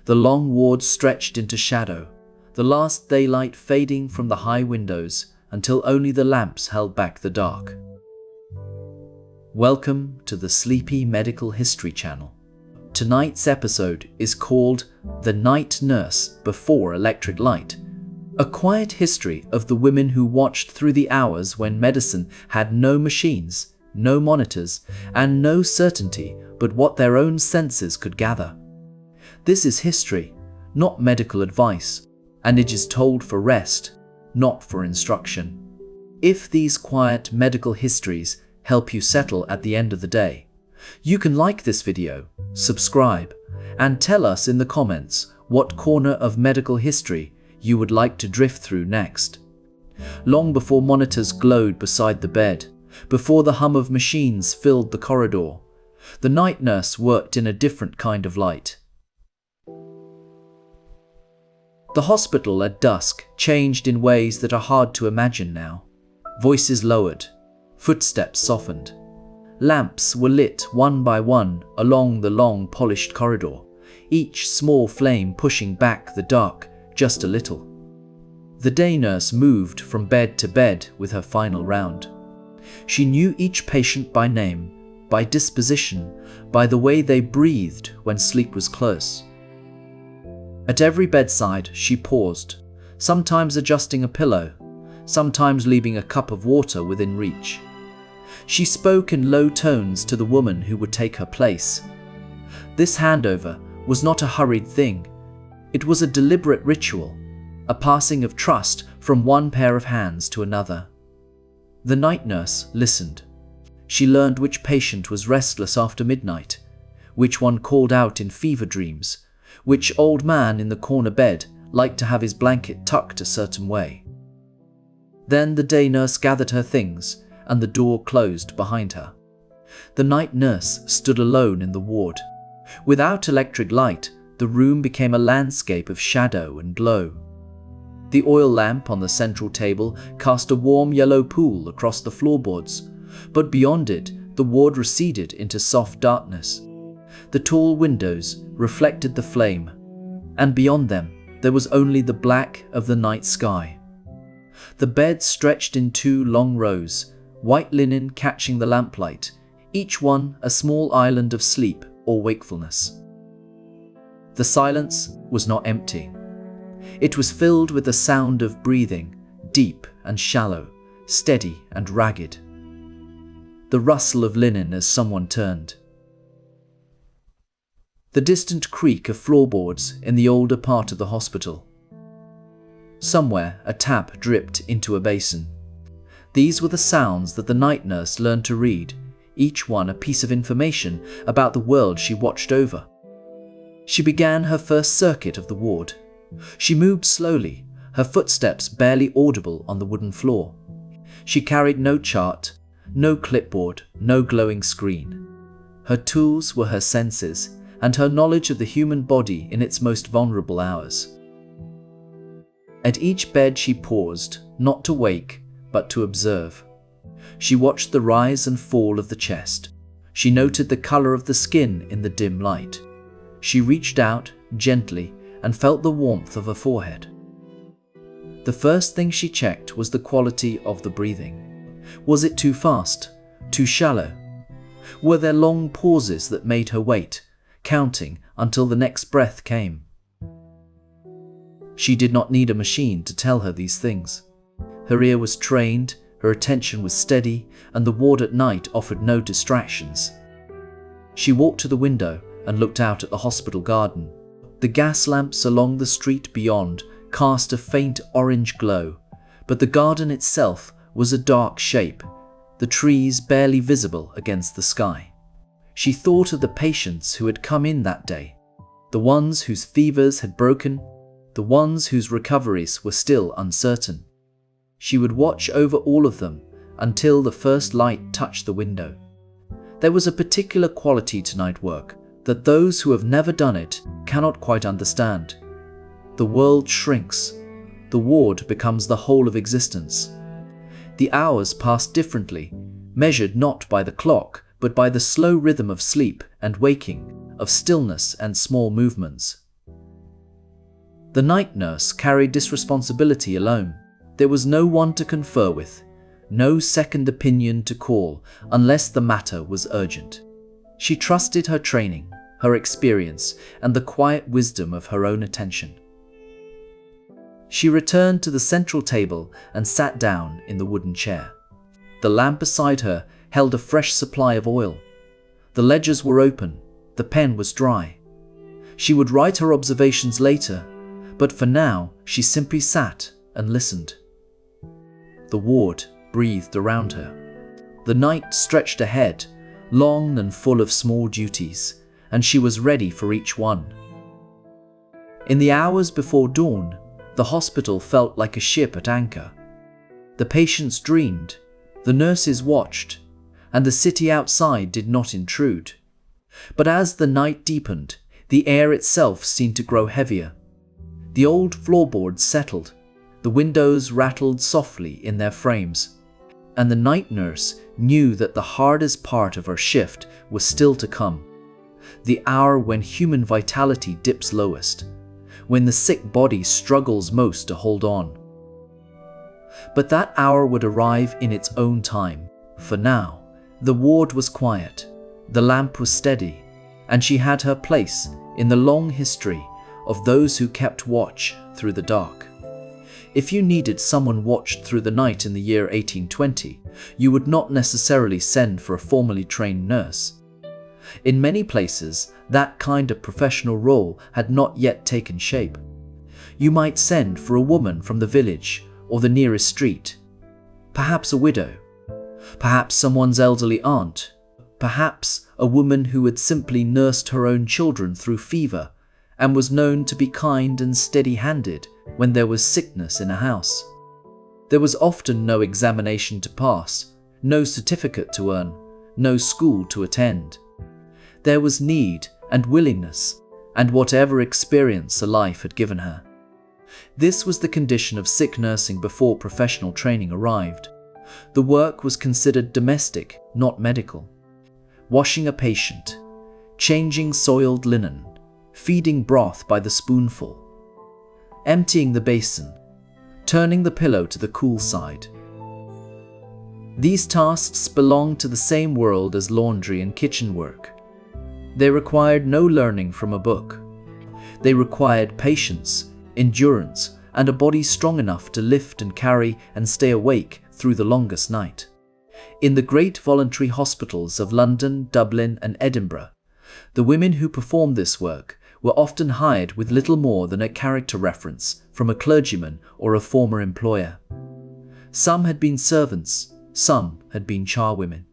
The long ward stretched into shadow, the last daylight fading from the high windows until only the lamps held back the dark. Welcome to the Sleepy Medical History Channel. Tonight's episode is called The Night Nurse Before Electric Light, a quiet history of the women who watched through the hours when medicine had no machines, no monitors, and no certainty but what their own senses could gather. This is history, not medical advice, and it is told for rest, not for instruction. If these quiet medical histories help you settle at the end of the day, you can like this video, subscribe, and tell us in the comments what corner of medical history you would like to drift through next. Long before monitors glowed beside the bed, before the hum of machines filled the corridor, the night nurse worked in a different kind of light. The hospital at dusk changed in ways that are hard to imagine now. Voices lowered, footsteps softened. Lamps were lit one by one along the long polished corridor, each small flame pushing back the dark just a little. The day nurse moved from bed to bed with her final round. She knew each patient by name, by disposition, by the way they breathed when sleep was close. At every bedside she paused, sometimes adjusting a pillow, sometimes leaving a cup of water within reach. She spoke in low tones to the woman who would take her place. This handover was not a hurried thing. It was a deliberate ritual, a passing of trust from one pair of hands to another. The night nurse listened. She learned which patient was restless after midnight, which one called out in fever dreams, which old man in the corner bed liked to have his blanket tucked a certain way. Then the day nurse gathered her things and the door closed behind her. The night nurse stood alone in the ward. Without electric light, the room became a landscape of shadow and glow. The oil lamp on the central table cast a warm yellow pool across the floorboards, but beyond it, the ward receded into soft darkness. The tall windows reflected the flame, and beyond them, there was only the black of the night sky. The beds stretched in two long rows, white linen catching the lamplight, each one a small island of sleep or wakefulness. The silence was not empty. It was filled with the sound of breathing, deep and shallow, steady and ragged. The rustle of linen as someone turned. The distant creak of floorboards in the older part of the hospital. Somewhere a tap dripped into a basin. These were the sounds that the night nurse learned to read, each one a piece of information about the world she watched over. She began her first circuit of the ward. She moved slowly, her footsteps barely audible on the wooden floor. She carried no chart, no clipboard, no glowing screen. Her tools were her senses and her knowledge of the human body in its most vulnerable hours. At each bed she paused, not to wake, but to observe. She watched the rise and fall of the chest. She noted the color of the skin in the dim light. She reached out, gently, and felt the warmth of her forehead. The first thing she checked was the quality of the breathing. Was it too fast? Too shallow? Were there long pauses that made her wait, counting until the next breath came? She did not need a machine to tell her these things. Her ear was trained, her attention was steady, and the ward at night offered no distractions. She walked to the window and looked out at the hospital garden. The gas lamps along the street beyond cast a faint orange glow, but the garden itself was a dark shape, the trees barely visible against the sky. She thought of the patients who had come in that day, the ones whose fevers had broken, the ones whose recoveries were still uncertain. She would watch over all of them until the first light touched the window. There was a particular quality to night work that those who have never done it cannot quite understand. The world shrinks. The ward becomes the whole of existence. The hours pass differently, measured not by the clock, but by the slow rhythm of sleep and waking, of stillness and small movements. The night nurse carried this responsibility alone. There was no one to confer with, no second opinion to call unless the matter was urgent. She trusted her training, her experience, and the quiet wisdom of her own attention. She returned to the central table and sat down in the wooden chair. The lamp beside her held a fresh supply of oil. The ledgers were open, the pen was dry. She would write her observations later, but for now she simply sat and listened. The ward breathed around her. The night stretched ahead, long and full of small duties, and she was ready for each one. In the hours before dawn, the hospital felt like a ship at anchor. The patients dreamed, the nurses watched, and the city outside did not intrude. But as the night deepened, the air itself seemed to grow heavier. The old floorboards settled, the windows rattled softly in their frames, and the night nurse knew that the hardest part of her shift was still to come. The hour when human vitality dips lowest, when the sick body struggles most to hold on. But that hour would arrive in its own time. For now, the ward was quiet, the lamp was steady, and she had her place in the long history of those who kept watch through the dark. If you needed someone watched through the night in the year 1820, you would not necessarily send for a formally trained nurse. In many places, that kind of professional role had not yet taken shape. You might send for a woman from the village or the nearest street, perhaps a widow, perhaps someone's elderly aunt, perhaps a woman who had simply nursed her own children through fever and was known to be kind and steady-handed when there was sickness in a house. There was often no examination to pass, no certificate to earn, no school to attend. There was need and willingness, and whatever experience a life had given her. This was the condition of sick nursing before professional training arrived. The work was considered domestic, not medical. Washing a patient, changing soiled linen, feeding broth by the spoonful, emptying the basin, turning the pillow to the cool side. These tasks belonged to the same world as laundry and kitchen work. They required no learning from a book. They required patience, endurance, and a body strong enough to lift and carry and stay awake through the longest night. In the great voluntary hospitals of London, Dublin, and Edinburgh, the women who performed this work were often hired with little more than a character reference from a clergyman or a former employer. Some had been servants, some had been charwomen.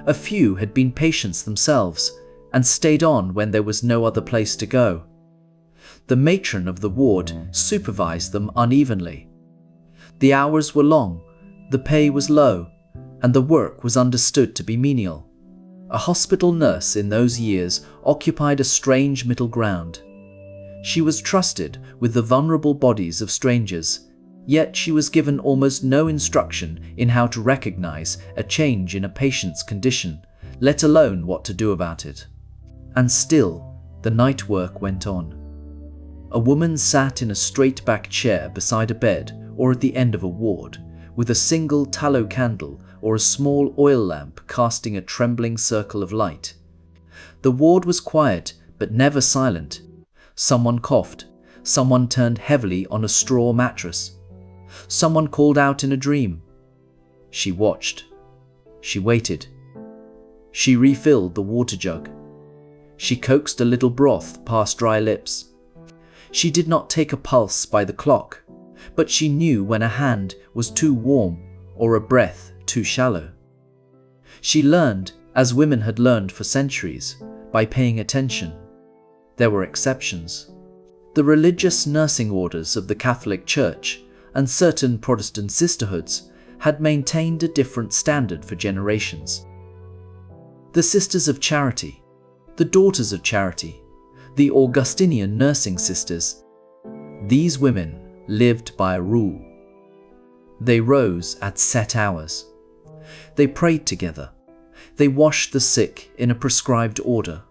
A few had been patients themselves and stayed on when there was no other place to go. The matron of the ward supervised them unevenly. The hours were long, the pay was low, and the work was understood to be menial. A hospital nurse in those years occupied a strange middle ground. She was trusted with the vulnerable bodies of strangers, yet she was given almost no instruction in how to recognize a change in a patient's condition, let alone what to do about it. And still, the night work went on. A woman sat in a straight-back chair beside a bed or at the end of a ward, with a single tallow candle or a small oil lamp casting a trembling circle of light. The ward was quiet, but never silent. Someone coughed. Someone turned heavily on a straw mattress. Someone called out in a dream. She watched. She waited. She refilled the water jug. She coaxed a little broth past dry lips. She did not take a pulse by the clock, but she knew when a hand was too warm or a breath too shallow. She learned, as women had learned for centuries, by paying attention. There were exceptions. The religious nursing orders of the Catholic Church and certain Protestant sisterhoods had maintained a different standard for generations. The Sisters of Charity, the Daughters of Charity, the Augustinian nursing sisters. These women lived by a rule. They rose at set hours. They prayed together. They washed the sick in a prescribed order.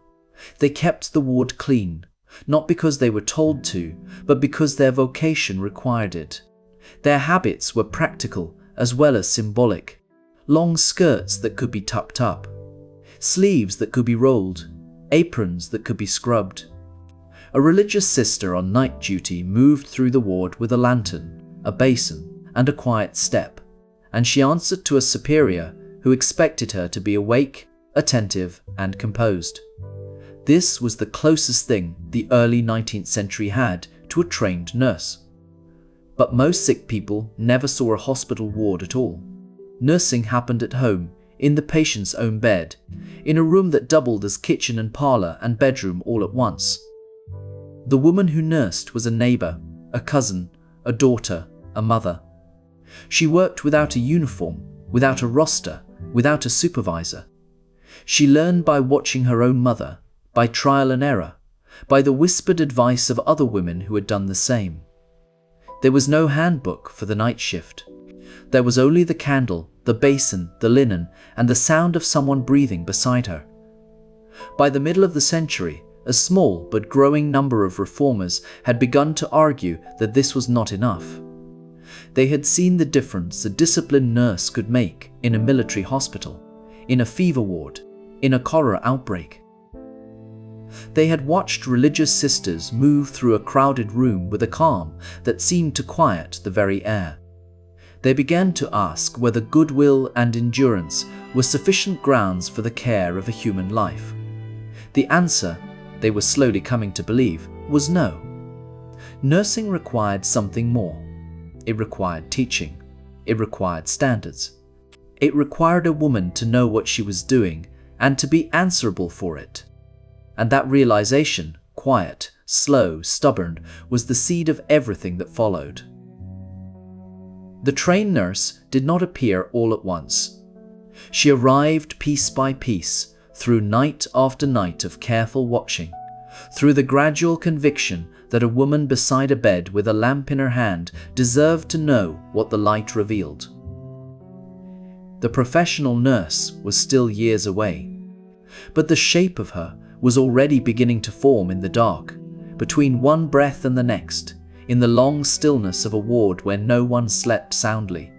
They kept the ward clean, not because they were told to, but because their vocation required it. Their habits were practical as well as symbolic. Long skirts that could be tucked up, sleeves that could be rolled, aprons that could be scrubbed. A religious sister on night duty moved through the ward with a lantern, a basin, and a quiet step, and she answered to a superior who expected her to be awake, attentive, and composed. This was the closest thing the early 19th century had to a trained nurse. But most sick people never saw a hospital ward at all. Nursing happened at home, in the patient's own bed, in a room that doubled as kitchen and parlor and bedroom all at once. The woman who nursed was a neighbor, a cousin, a daughter, a mother. She worked without a uniform, without a roster, without a supervisor. She learned by watching her own mother, by trial and error, by the whispered advice of other women who had done the same. There was no handbook for the night shift. There was only the candle, the basin, the linen, and the sound of someone breathing beside her. By the middle of the century, a small but growing number of reformers had begun to argue that this was not enough. They had seen the difference a disciplined nurse could make in a military hospital, in a fever ward, in a cholera outbreak. They had watched religious sisters move through a crowded room with a calm that seemed to quiet the very air. They began to ask whether goodwill and endurance were sufficient grounds for the care of a human life. The answer, they were slowly coming to believe, was no. Nursing required something more. It required teaching. It required standards. It required a woman to know what she was doing and to be answerable for it. And that realization, quiet, slow, stubborn, was the seed of everything that followed. The trained nurse did not appear all at once. She arrived piece by piece, through night after night of careful watching, through the gradual conviction that a woman beside a bed with a lamp in her hand deserved to know what the light revealed. The professional nurse was still years away, but the shape of her was already beginning to form in the dark, between one breath and the next, in the long stillness of a ward where no one slept soundly.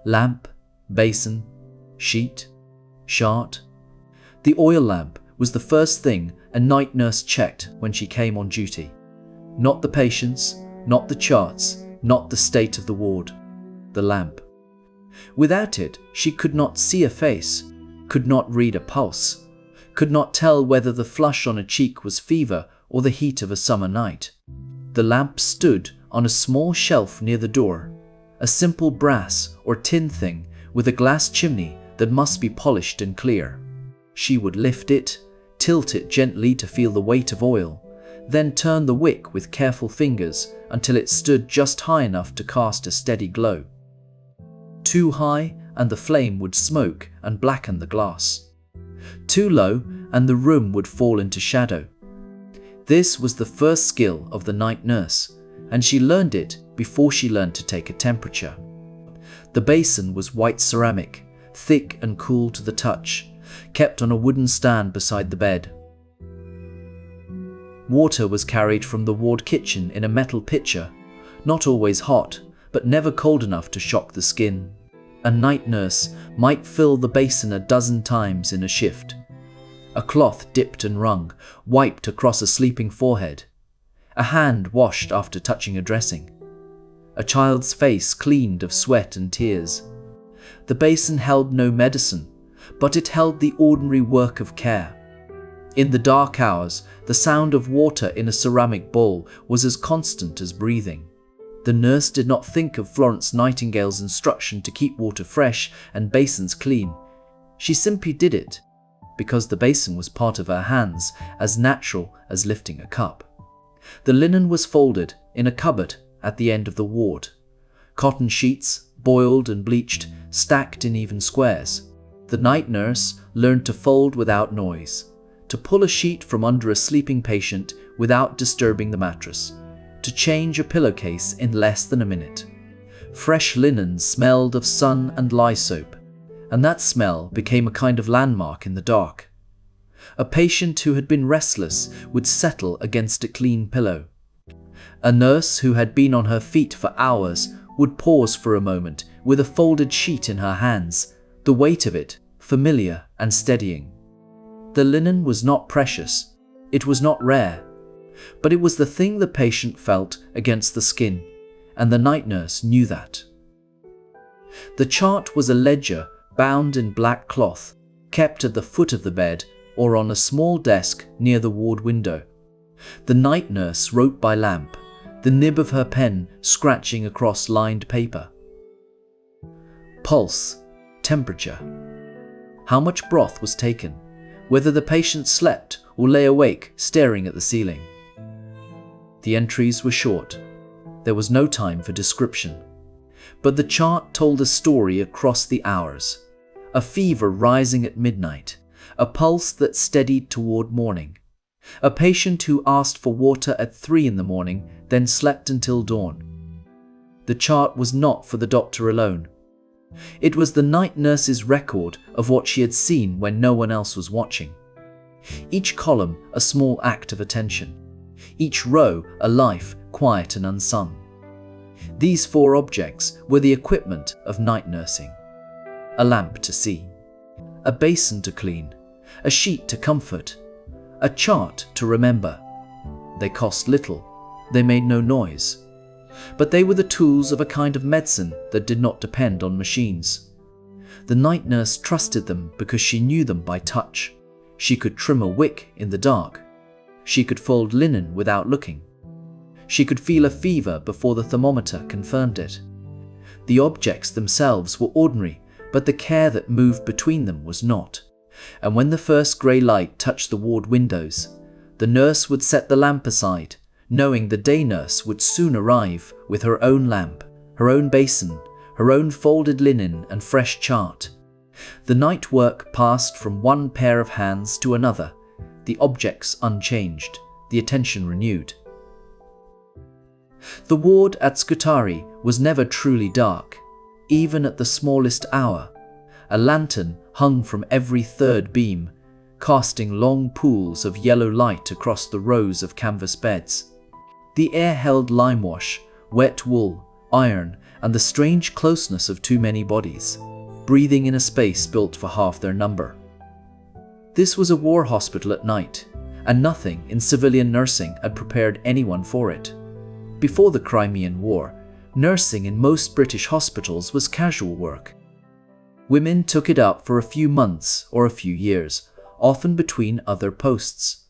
Lamp, basin, sheet, chart. The oil lamp was the first thing a night nurse checked when she came on duty. Not the patients, not the charts, not the state of the ward. The lamp. Without it, she could not see a face, could not read a pulse, could not tell whether the flush on a cheek was fever or the heat of a summer night. The lamp stood on a small shelf near the door, a simple brass or tin thing with a glass chimney that must be polished and clear. She would lift it, tilt it gently to feel the weight of oil, then turn the wick with careful fingers until it stood just high enough to cast a steady glow. Too high and the flame would smoke and blacken the glass. Too low and the room would fall into shadow. This was the first skill of the night nurse, and she learned it before she learned to take a temperature. The basin was white ceramic, thick and cool to the touch, kept on a wooden stand beside the bed. Water was carried from the ward kitchen in a metal pitcher, not always hot, but never cold enough to shock the skin. A night nurse might fill the basin a dozen times in a shift. A cloth dipped and wrung, wiped across a sleeping forehead. A hand washed after touching a dressing. A child's face cleaned of sweat and tears. The basin held no medicine, but it held the ordinary work of care. In the dark hours, the sound of water in a ceramic bowl was as constant as breathing. The nurse did not think of Florence Nightingale's instruction to keep water fresh and basins clean. She simply did it, because the basin was part of her hands, as natural as lifting a cup. The linen was folded in a cupboard at the end of the ward. Cotton sheets, boiled and bleached, stacked in even squares. The night nurse learned to fold without noise, to pull a sheet from under a sleeping patient without disturbing the mattress, to change a pillowcase in less than a minute. Fresh linen smelled of sun and lye soap, and that smell became a kind of landmark in the dark. A patient who had been restless would settle against a clean pillow. A nurse who had been on her feet for hours would pause for a moment with a folded sheet in her hands, the weight of it familiar and steadying. The linen was not precious, it was not rare, but it was the thing the patient felt against the skin, and the night nurse knew that. The chart was a ledger bound in black cloth, kept at the foot of the bed or on a small desk near the ward window. The night nurse wrote by lamp, the nib of her pen scratching across lined paper. Pulse, temperature, how much broth was taken, whether the patient slept or lay awake staring at the ceiling. The entries were short. There was no time for description. But the chart told a story across the hours. A fever rising at midnight, a pulse that steadied toward morning. A patient who asked for water at 3 in the morning, then slept until dawn. The chart was not for the doctor alone. It was the night nurse's record of what she had seen when no one else was watching. Each column a small act of attention. Each row a life, quiet and unsung. These 4 objects were the equipment of night nursing. A lamp to see, a basin to clean, a sheet to comfort, a chart to remember. They cost little, they made no noise, but they were the tools of a kind of medicine that did not depend on machines. The night nurse trusted them because she knew them by touch. She could trim a wick in the dark. She could fold linen without looking. She could feel a fever before the thermometer confirmed it. The objects themselves were ordinary, but the care that moved between them was not. And when the first grey light touched the ward windows, the nurse would set the lamp aside, knowing the day nurse would soon arrive with her own lamp, her own basin, her own folded linen and fresh chart. The night work passed from one pair of hands to another, the objects unchanged, the attention renewed. The ward at Scutari was never truly dark, even at the smallest hour. A lantern hung from every third beam, casting long pools of yellow light across the rows of canvas beds. The air held limewash, wet wool, iron, and the strange closeness of too many bodies, breathing in a space built for half their number. This was a war hospital at night, and nothing in civilian nursing had prepared anyone for it. Before the Crimean War, nursing in most British hospitals was casual work. Women took it up for a few months or a few years, often between other posts.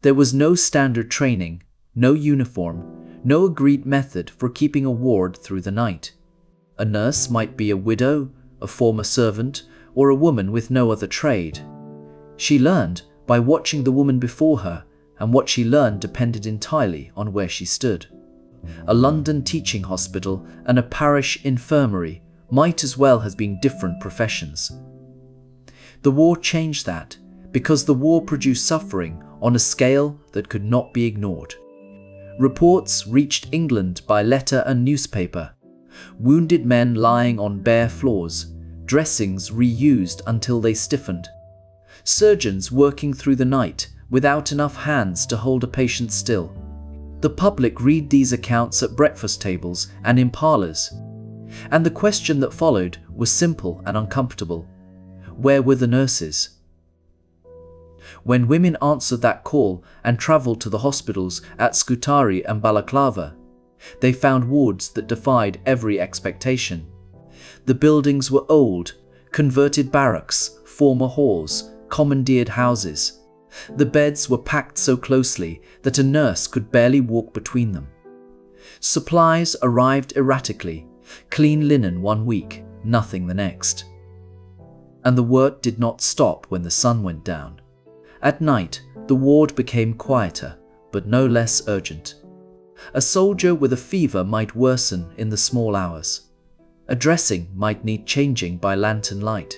There was no standard training, no uniform, no agreed method for keeping a ward through the night. A nurse might be a widow, a former servant, or a woman with no other trade. She learned by watching the woman before her, and what she learned depended entirely on where she stood. A London teaching hospital and a parish infirmary might as well have been different professions. The war changed that, because the war produced suffering on a scale that could not be ignored. Reports reached England by letter and newspaper. Wounded men lying on bare floors, dressings reused until they stiffened. Surgeons working through the night without enough hands to hold a patient still. The public read these accounts at breakfast tables and in parlours. And the question that followed was simple and uncomfortable. Where were the nurses? When women answered that call and travelled to the hospitals at Scutari and Balaclava, they found wards that defied every expectation. The buildings were old, converted barracks, former halls, commandeered houses. The beds were packed so closely that a nurse could barely walk between them. Supplies arrived erratically, clean linen 1 week, nothing the next. And the work did not stop when the sun went down. At night, the ward became quieter, but no less urgent. A soldier with a fever might worsen in the small hours. A dressing might need changing by lantern light.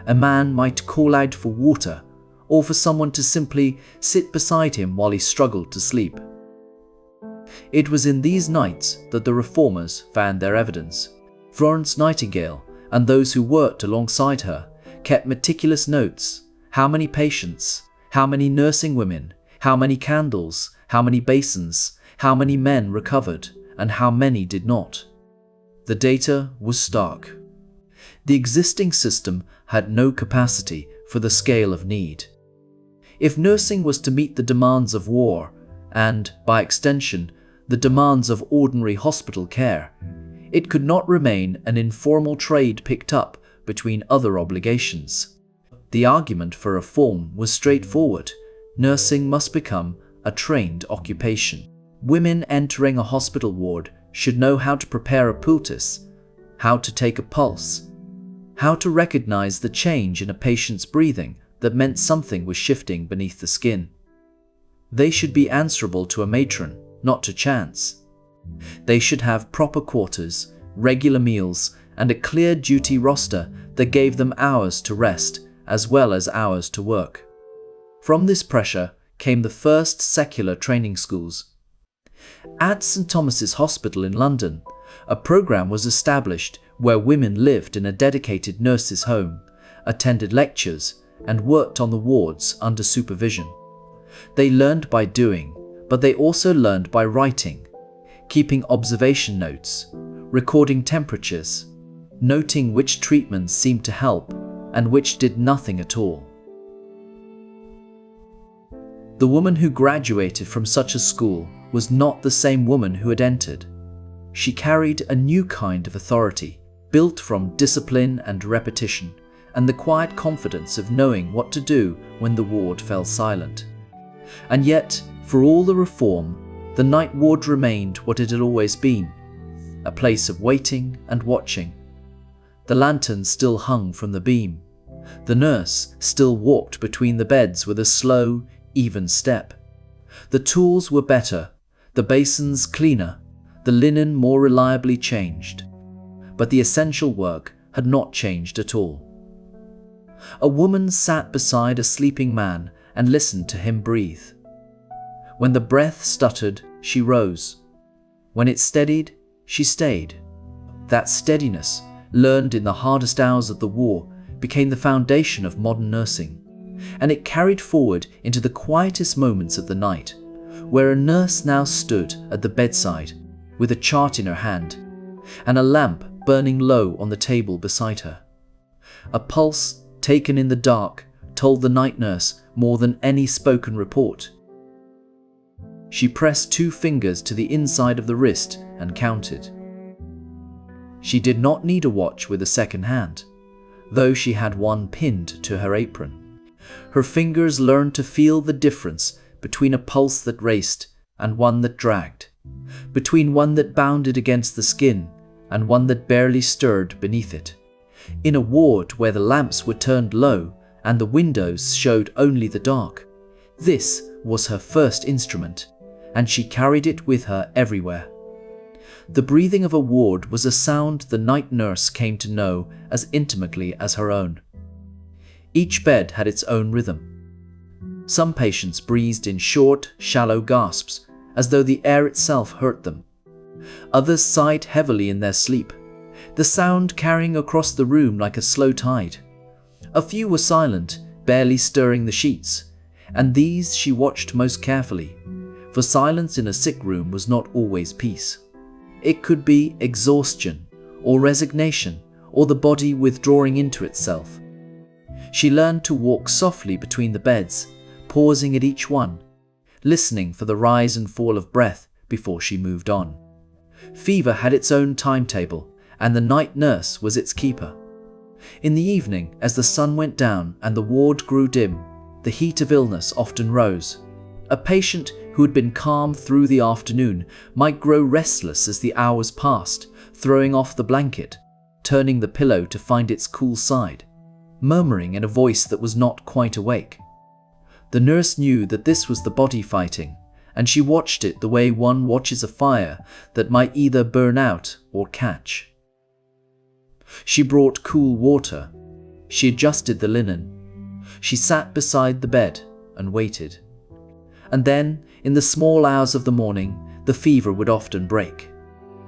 A man might call out for water, or for someone to simply sit beside him while he struggled to sleep. It was in these nights that the reformers found their evidence. Florence Nightingale and those who worked alongside her kept meticulous notes: how many patients, How many nursing women? How many candles? How many basins? How many men recovered? And how many did not? The data was stark. The existing system had no capacity for the scale of need. If nursing was to meet the demands of war, and, by extension, the demands of ordinary hospital care, it could not remain an informal trade picked up between other obligations. The argument for reform was straightforward. Nursing must become a trained occupation. Women entering a hospital ward should know how to prepare a poultice, how to take a pulse, how to recognize the change in a patient's breathing that meant something was shifting beneath the skin. They should be answerable to a matron, not to chance. They should have proper quarters, regular meals, and a clear duty roster that gave them hours to rest as well as hours to work. From this pressure came the first secular training schools. At St. Thomas's Hospital in London, a program was established where women lived in a dedicated nurses' home, attended lectures, and worked on the wards under supervision. They learned by doing, but they also learned by writing, keeping observation notes, recording temperatures, noting which treatments seemed to help and which did nothing at all. The woman who graduated from such a school was not the same woman who had entered. She carried a new kind of authority, built from discipline and repetition, and the quiet confidence of knowing what to do when the ward fell silent. And yet, for all the reform, the night ward remained what it had always been, a place of waiting and watching. The lantern still hung from the beam. The nurse still walked between the beds with a slow, even step. The tools were better, the basins cleaner, the linen more reliably changed. But the essential work had not changed at all. A woman sat beside a sleeping man and listened to him breathe. When the breath stuttered, she rose. When it steadied, she stayed. That steadiness, learned in the hardest hours of the war, became the foundation of modern nursing, and it carried forward into the quietest moments of the night, where a nurse now stood at the bedside with a chart in her hand and a lamp burning low on the table beside her. A pulse taken in the dark told the night nurse more than any spoken report. She pressed 2 fingers to the inside of the wrist and counted. She did not need a watch with a second hand, though she had one pinned to her apron. Her fingers learned to feel the difference between a pulse that raced and one that dragged, between one that bounded against the skin and one that barely stirred beneath it. In a ward where the lamps were turned low and the windows showed only the dark, this was her first instrument, and she carried it with her everywhere. The breathing of a ward was a sound the night nurse came to know as intimately as her own. Each bed had its own rhythm. Some patients breathed in short, shallow gasps, as though the air itself hurt them. Others sighed heavily in their sleep, the sound carrying across the room like a slow tide. A few were silent, barely stirring the sheets, and these she watched most carefully, for silence in a sick room was not always peace. It could be exhaustion, or resignation, or the body withdrawing into itself. She learned to walk softly between the beds, pausing at each one, listening for the rise and fall of breath before she moved on. Fever had its own timetable, and the night nurse was its keeper. In the evening, as the sun went down and the ward grew dim, the heat of illness often rose. A patient who had been calm through the afternoon might grow restless as the hours passed, throwing off the blanket, turning the pillow to find its cool side, murmuring in a voice that was not quite awake. The nurse knew that this was the body fighting, and she watched it the way one watches a fire that might either burn out or catch. She brought cool water. She adjusted the linen. She sat beside the bed and waited. And then, in the small hours of the morning, the fever would often break.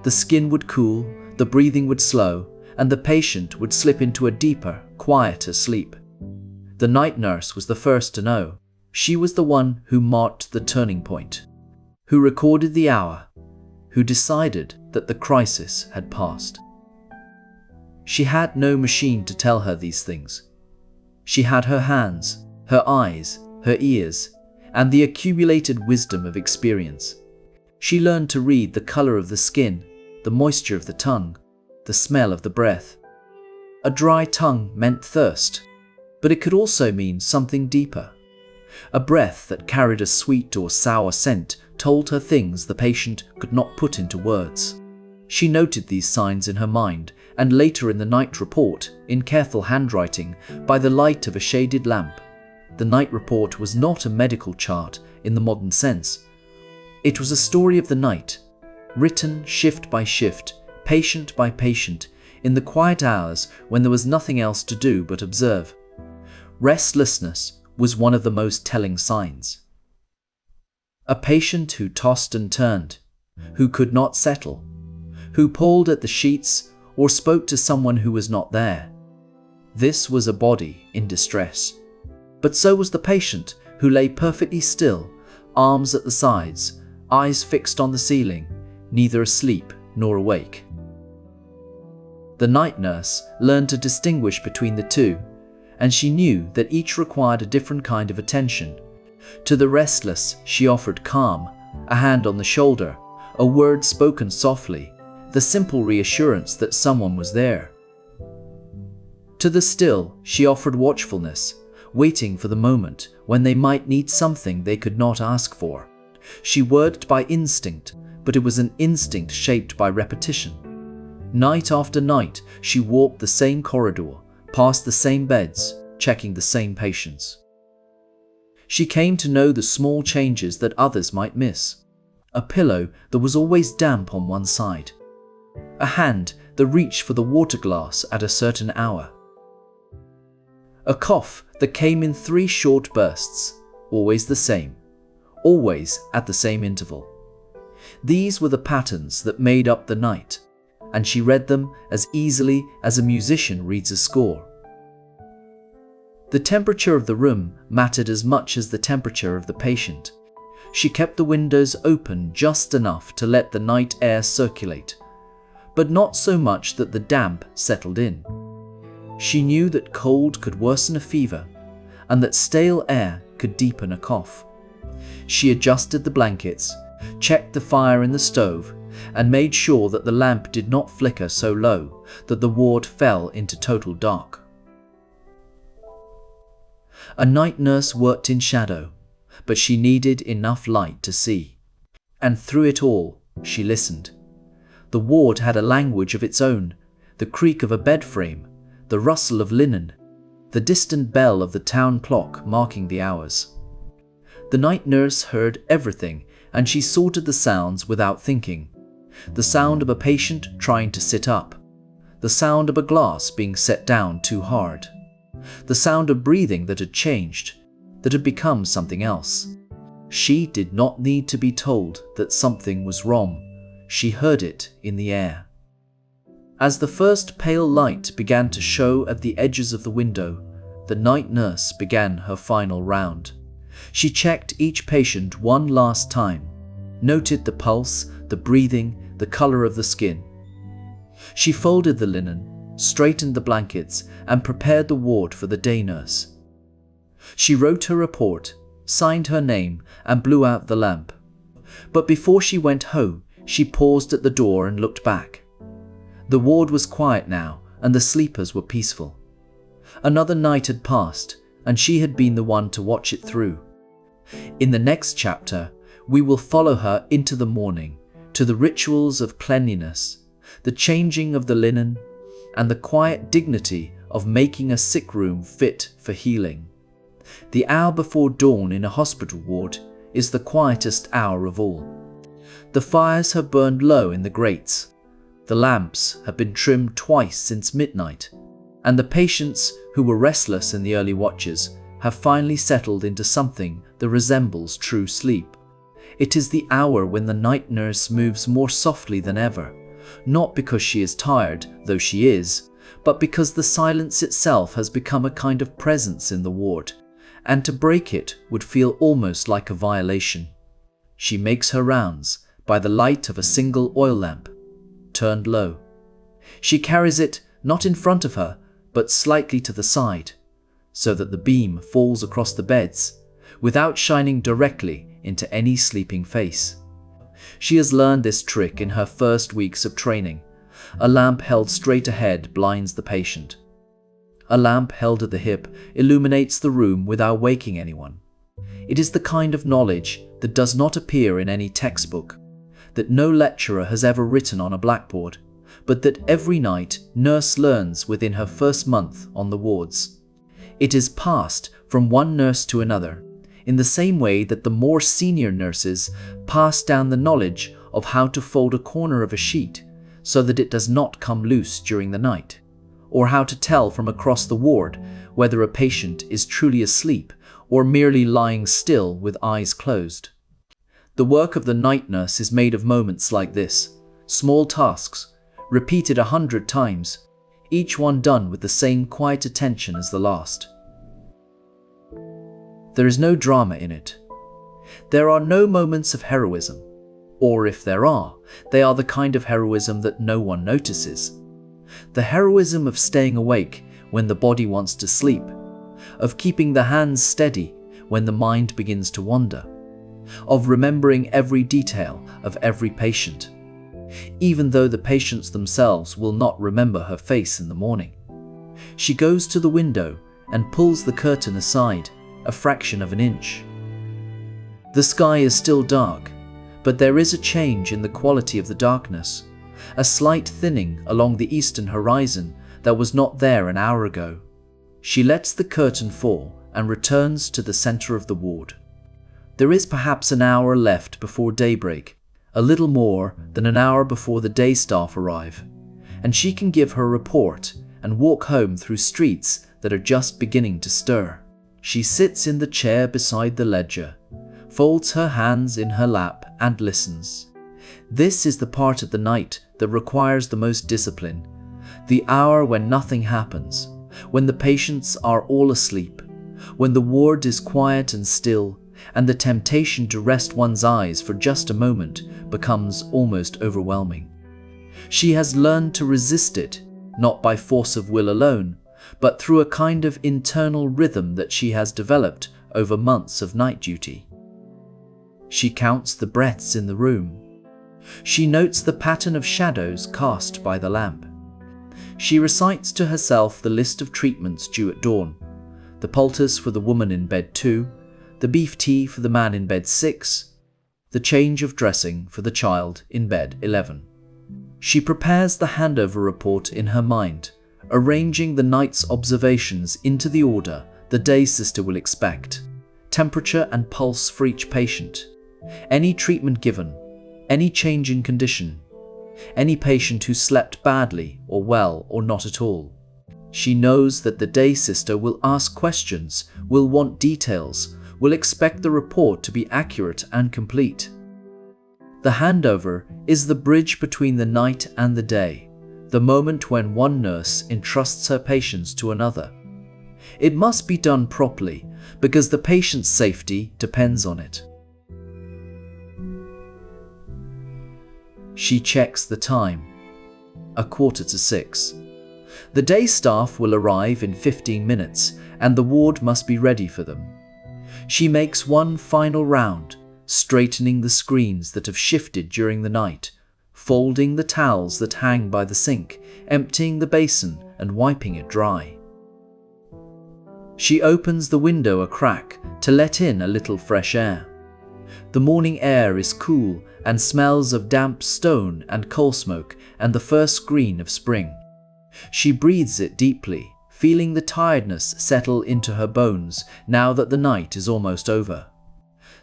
The skin would cool, the breathing would slow, and the patient would slip into a deeper, quieter sleep. The night nurse was the first to know. She was the one who marked the turning point, who recorded the hour, who decided that the crisis had passed. She had no machine to tell her these things. She had her hands, her eyes, her ears, and the accumulated wisdom of experience. She learned to read the color of the skin, the moisture of the tongue, the smell of the breath. A dry tongue meant thirst, but it could also mean something deeper. A breath that carried a sweet or sour scent told her things the patient could not put into words. She noted these signs in her mind, and later in the night report, in careful handwriting, by the light of a shaded lamp. The night report was not a medical chart in the modern sense. It was a story of the night, written shift by shift, patient by patient, in the quiet hours when there was nothing else to do but observe. Restlessness was one of the most telling signs. A patient who tossed and turned, who could not settle, who pulled at the sheets or spoke to someone who was not there. This was a body in distress. But so was the patient who lay perfectly still, arms at the sides, eyes fixed on the ceiling, neither asleep nor awake. The night nurse learned to distinguish between the two, and she knew that each required a different kind of attention. To the restless, she offered calm, a hand on the shoulder, a word spoken softly, the simple reassurance that someone was there. To the still, she offered watchfulness, waiting for the moment when they might need something they could not ask for. She worked by instinct, but it was an instinct shaped by repetition. Night after night, she walked the same corridor, past the same beds, checking the same patients. She came to know the small changes that others might miss. A pillow that was always damp on one side. A hand that reached for the water glass at a certain hour. A cough that came in 3 short bursts, always the same, always at the same interval. These were the patterns that made up the night, and she read them as easily as a musician reads a score. The temperature of the room mattered as much as the temperature of the patient. She kept the windows open just enough to let the night air circulate, but not so much that the damp settled in. She knew that cold could worsen a fever, and that stale air could deepen a cough. She adjusted the blankets, checked the fire in the stove, and made sure that the lamp did not flicker so low that the ward fell into total dark. A night nurse worked in shadow, but she needed enough light to see. And through it all, she listened. The ward had a language of its own, the creak of a bed frame, the rustle of linen, the distant bell of the town clock marking the hours. The night nurse heard everything, and she sorted the sounds without thinking. The sound of a patient trying to sit up, the sound of a glass being set down too hard, the sound of breathing that had changed, that had become something else. She did not need to be told that something was wrong. She heard it in the air. As the first pale light began to show at the edges of the window, the night nurse began her final round. She checked each patient one last time, noted the pulse, the breathing, the color of the skin. She folded the linen, straightened the blankets, and prepared the ward for the day nurse. She wrote her report, signed her name, and blew out the lamp. But before she went home, she paused at the door and looked back. The ward was quiet now, and the sleepers were peaceful. Another night had passed, and she had been the one to watch it through. In the next chapter, we will follow her into the morning, to the rituals of cleanliness, the changing of the linen, and the quiet dignity of making a sick room fit for healing. The hour before dawn in a hospital ward is the quietest hour of all. The fires have burned low in the grates. The lamps have been trimmed twice since midnight, and the patients who were restless in the early watches have finally settled into something that resembles true sleep. It is the hour when the night nurse moves more softly than ever, not because she is tired, though she is, but because the silence itself has become a kind of presence in the ward, and to break it would feel almost like a violation. She makes her rounds by the light of a single oil lamp, turned low. She carries it not in front of her, but slightly to the side, so that the beam falls across the beds, without shining directly into any sleeping face. She has learned this trick in her first weeks of training. A lamp held straight ahead blinds the patient. A lamp held at the hip illuminates the room without waking anyone. It is the kind of knowledge that does not appear in any textbook, that no lecturer has ever written on a blackboard, but that every night nurse learns within her first month on the wards. It is passed from one nurse to another, in the same way that the more senior nurses pass down the knowledge of how to fold a corner of a sheet so that it does not come loose during the night, or how to tell from across the ward whether a patient is truly asleep or merely lying still with eyes closed. The work of the night nurse is made of moments like this, small tasks, repeated 100 times, each one done with the same quiet attention as the last. There is no drama in it. There are no moments of heroism, or if there are, they are the kind of heroism that no one notices. The heroism of staying awake when the body wants to sleep, of keeping the hands steady when the mind begins to wander, of remembering every detail of every patient, even though the patients themselves will not remember her face in the morning. She goes to the window and pulls the curtain aside a fraction of an inch. The sky is still dark, but there is a change in the quality of the darkness, a slight thinning along the eastern horizon that was not there an hour ago. She lets the curtain fall and returns to the center of the ward. There is perhaps an hour left before daybreak, a little more than an hour before the day staff arrive, and she can give her report and walk home through streets that are just beginning to stir. She sits in the chair beside the ledger, folds her hands in her lap and listens. This is the part of the night that requires the most discipline, the hour when nothing happens, when the patients are all asleep, when the ward is quiet and still, and the temptation to rest one's eyes for just a moment becomes almost overwhelming. She has learned to resist it, not by force of will alone, but through a kind of internal rhythm that she has developed over months of night duty. She counts the breaths in the room. She notes the pattern of shadows cast by the lamp. She recites to herself the list of treatments due at dawn, the poultice for the woman in bed 2, the beef tea for the man in bed 6, the change of dressing for the child in bed 11. She prepares the handover report in her mind, arranging the night's observations into the order the day sister will expect, temperature and pulse for each patient, any treatment given, any change in condition, any patient who slept badly or well or not at all. She knows that the day sister will ask questions, will want details, will expect the report to be accurate and complete. The handover is the bridge between the night and the day, the moment when one nurse entrusts her patients to another. It must be done properly because the patient's safety depends on it. She checks the time. 5:45. The day staff will arrive in 15 minutes and the ward must be ready for them. She makes one final round, straightening the screens that have shifted during the night, folding the towels that hang by the sink, emptying the basin and wiping it dry. She opens the window a crack to let in a little fresh air. The morning air is cool and smells of damp stone and coal smoke and the first green of spring. She breathes it deeply, feeling the tiredness settle into her bones now that the night is almost over.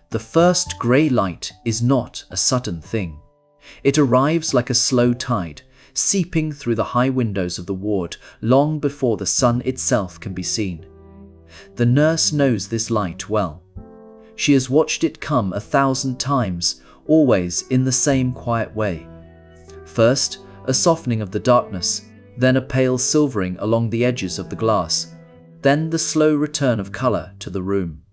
The first grey light is not a sudden thing. It arrives like a slow tide, seeping through the high windows of the ward long before the sun itself can be seen. The nurse knows this light well. She has watched it come 1,000 times, always in the same quiet way. First, a softening of the darkness, then a pale silvering along the edges of the glass, Then the slow return of color to the room.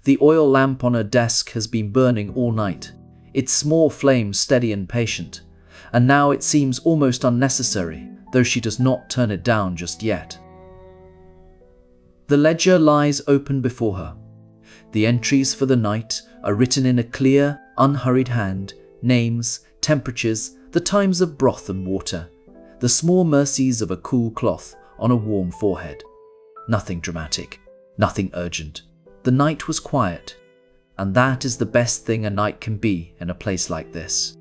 The oil lamp on her desk has been burning all night, its small flame steady and patient, and now it seems almost unnecessary, though she does not turn it down just yet. The ledger lies open before her. The entries for the night are written in a clear, unhurried hand: names, temperatures, the times of broth and water, the small mercies of a cool cloth on a warm forehead. Nothing dramatic, nothing urgent. The night was quiet, and that is the best thing a night can be in a place like this.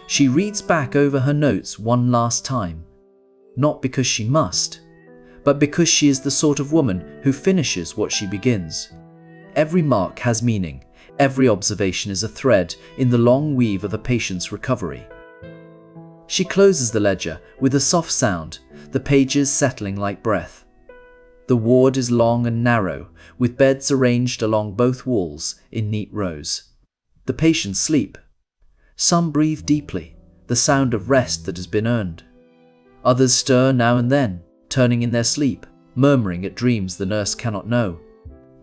She reads back over her notes one last time, not because she must, but because she is the sort of woman who finishes what she begins. Every mark has meaning, every observation is a thread in the long weave of the patient's recovery. She closes the ledger with a soft sound, the pages settling like breath. The ward is long and narrow, with beds arranged along both walls in neat rows. The patients sleep. Some breathe deeply, the sound of rest that has been earned. Others stir now and then, turning in their sleep, murmuring at dreams the nurse cannot know.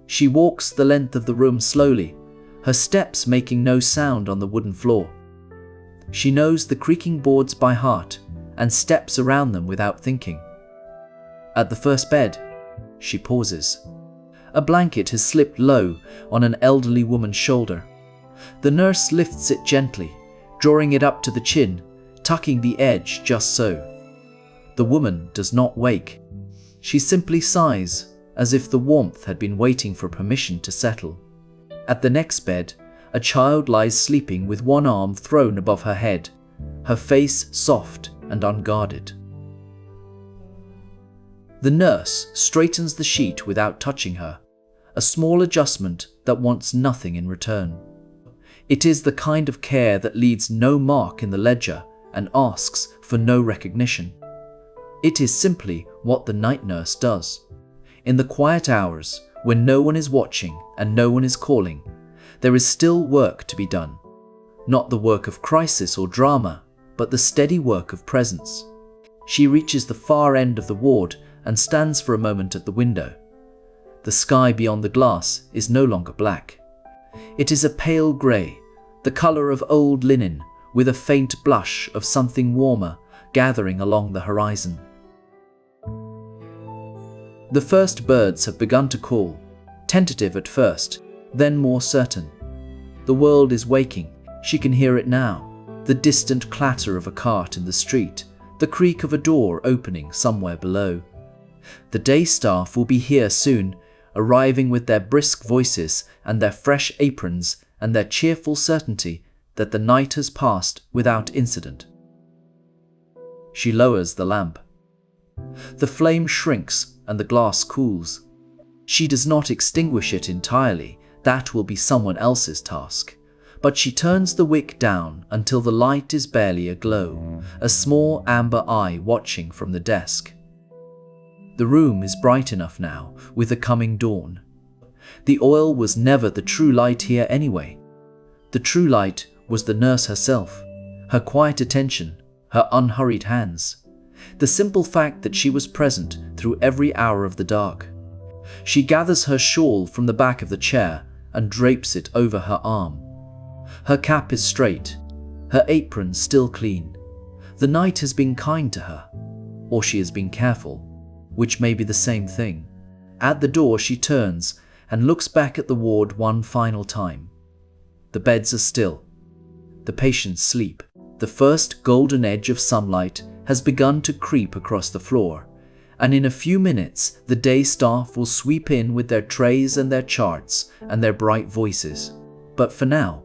She walks the length of the room slowly, her steps making no sound on the wooden floor. She knows the creaking boards by heart and steps around them without thinking. At the first bed, she pauses. A blanket has slipped low on an elderly woman's shoulder. The nurse lifts it gently, drawing it up to the chin, tucking the edge just so. The woman does not wake. She simply sighs, as if the warmth had been waiting for permission to settle. At the next bed, a child lies sleeping with one arm thrown above her head, her face soft and unguarded. The nurse straightens the sheet without touching her, a small adjustment that wants nothing in return. It is the kind of care that leaves no mark in the ledger and asks for no recognition. It is simply what the night nurse does. In the quiet hours, when no one is watching and no one is calling, there is still work to be done. Not the work of crisis or drama, but the steady work of presence. She reaches the far end of the ward and stands for a moment at the window. The sky beyond the glass is no longer black. It is a pale grey, the colour of old linen, with a faint blush of something warmer gathering along the horizon. The first birds have begun to call, tentative at first, then more certain. The world is waking. She can hear it now. The distant clatter of a cart in the street, the creak of a door opening somewhere below. The day staff will be here soon, arriving with their brisk voices and their fresh aprons and their cheerful certainty that the night has passed without incident. She lowers the lamp. The flame shrinks and the glass cools. She does not extinguish it entirely, that will be someone else's task. But she turns the wick down until the light is barely aglow, a small amber eye watching from the desk. The room is bright enough now, with the coming dawn. The oil was never the true light here anyway. The true light was the nurse herself, her quiet attention, her unhurried hands. The simple fact that she was present through every hour of the dark. She gathers her shawl from the back of the chair and drapes it over her arm. Her cap is straight, her apron still clean. The night has been kind to her, or she has been careful, which may be the same thing. At the door she turns and looks back at the ward one final time. The beds are still. The patients sleep. The first golden edge of sunlight has begun to creep across the floor, and in a few minutes the day staff will sweep in with their trays and their charts and their bright voices. But for now,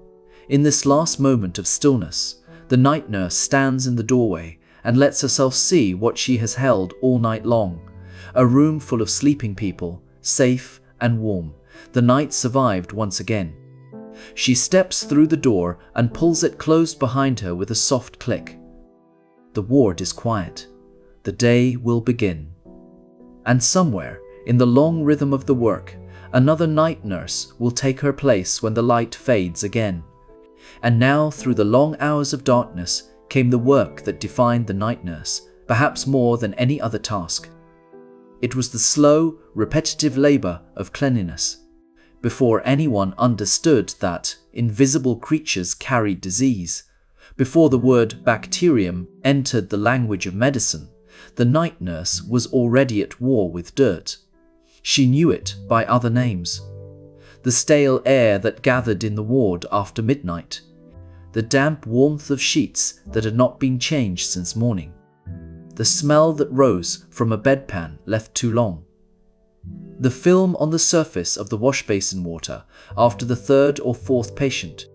in this last moment of stillness, the night nurse stands in the doorway and lets herself see what she has held all night long. A room full of sleeping people, safe and warm. The night survived once again. She steps through the door and pulls it closed behind her with a soft click. The ward is quiet. The day will begin. And somewhere, in the long rhythm of the work, another night nurse will take her place when the light fades again. And now, through the long hours of darkness, came the work that defined the night nurse, perhaps more than any other task. It was the slow, repetitive labor of cleanliness. Before anyone understood that invisible creatures carried disease, before the word bacterium entered the language of medicine, the night nurse was already at war with dirt. She knew it by other names. The stale air that gathered in the ward after midnight, the damp warmth of sheets that had not been changed since morning, the smell that rose from a bedpan left too long, the film on the surface of the wash basin water after the third or fourth patient.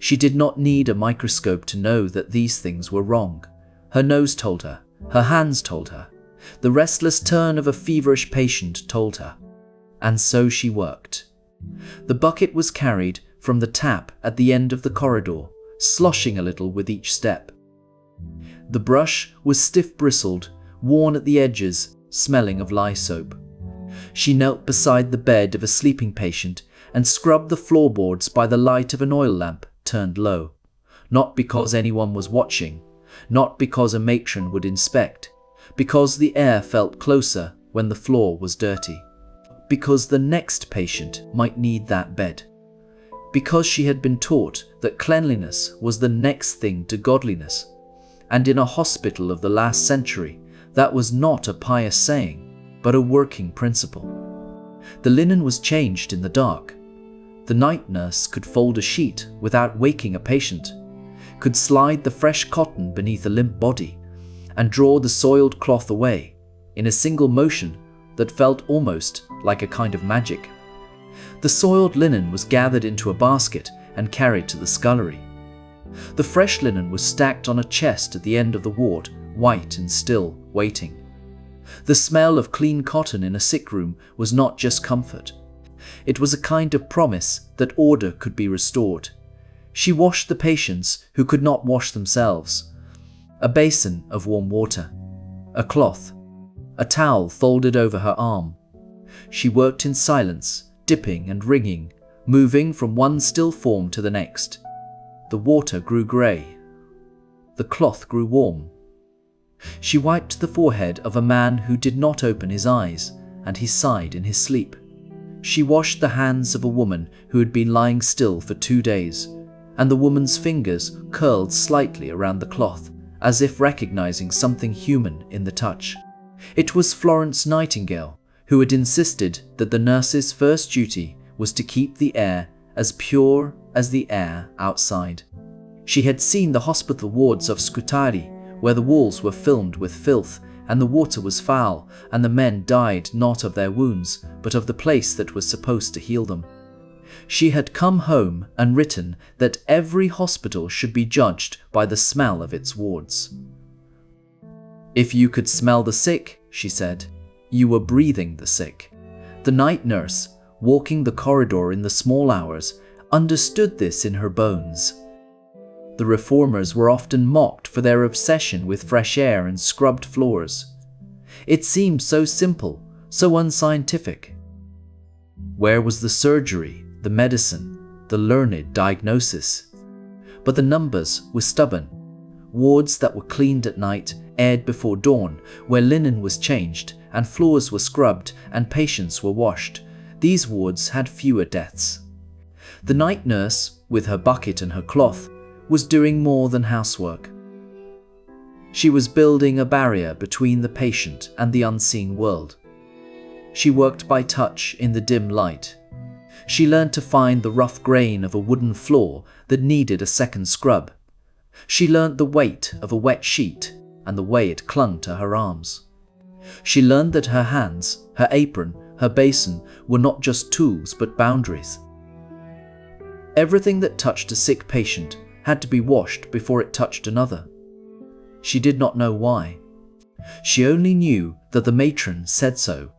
She did not need a microscope to know that these things were wrong. Her nose told her, her hands told her, the restless turn of a feverish patient told her. And so she worked. The bucket was carried from the tap at the end of the corridor, sloshing a little with each step. The brush was stiff-bristled, worn at the edges, smelling of lye soap. She knelt beside the bed of a sleeping patient and scrubbed the floorboards by the light of an oil lamp turned low, not because anyone was watching, not because a matron would inspect, because the air felt closer when the floor was dirty, because the next patient might need that bed, because she had been taught that cleanliness was the next thing to godliness. And in a hospital of the last century, that was not a pious saying, but a working principle. The linen was changed in the dark. The night nurse could fold a sheet without waking a patient, could slide the fresh cotton beneath a limp body, and draw the soiled cloth away in a single motion that felt almost like a kind of magic. The soiled linen was gathered into a basket and carried to the scullery. The fresh linen was stacked on a chest at the end of the ward, white and still, waiting. The smell of clean cotton in a sick room was not just comfort. It was a kind of promise that order could be restored. She washed the patients who could not wash themselves. A basin of warm water, a cloth, a towel folded over her arm. She worked in silence, dipping and wringing, moving from one still form to the next. The water grew grey. The cloth grew warm. She wiped the forehead of a man who did not open his eyes, and he sighed in his sleep. She washed the hands of a woman who had been lying still for 2 days, and the woman's fingers curled slightly around the cloth, as if recognizing something human in the touch. It was Florence Nightingale who had insisted that the nurse's first duty was to keep the air as pure as the air outside. She had seen the hospital wards of Scutari, where the walls were filmed with filth, and the water was foul, and the men died not of their wounds, but of the place that was supposed to heal them. She had come home and written that every hospital should be judged by the smell of its wards. If you could smell the sick, she said, you were breathing the sick. The night nurse, walking the corridor in the small hours, understood this in her bones. The reformers were often mocked for their obsession with fresh air and scrubbed floors. It seemed so simple, so unscientific. Where was the surgery, the medicine, the learned diagnosis? But the numbers were stubborn. Wards that were cleaned at night, aired before dawn, where linen was changed, and floors were scrubbed, and patients were washed. These wards had fewer deaths. The night nurse, with her bucket and her cloth, was doing more than housework. She was building a barrier between the patient and the unseen world. She worked by touch in the dim light. She learned to find the rough grain of a wooden floor that needed a second scrub. She learned the weight of a wet sheet and the way it clung to her arms. She learned that her hands, her apron, her basin were not just tools but boundaries. Everything that touched a sick patient had to be washed before it touched another. She did not know why. She only knew that the matron said so,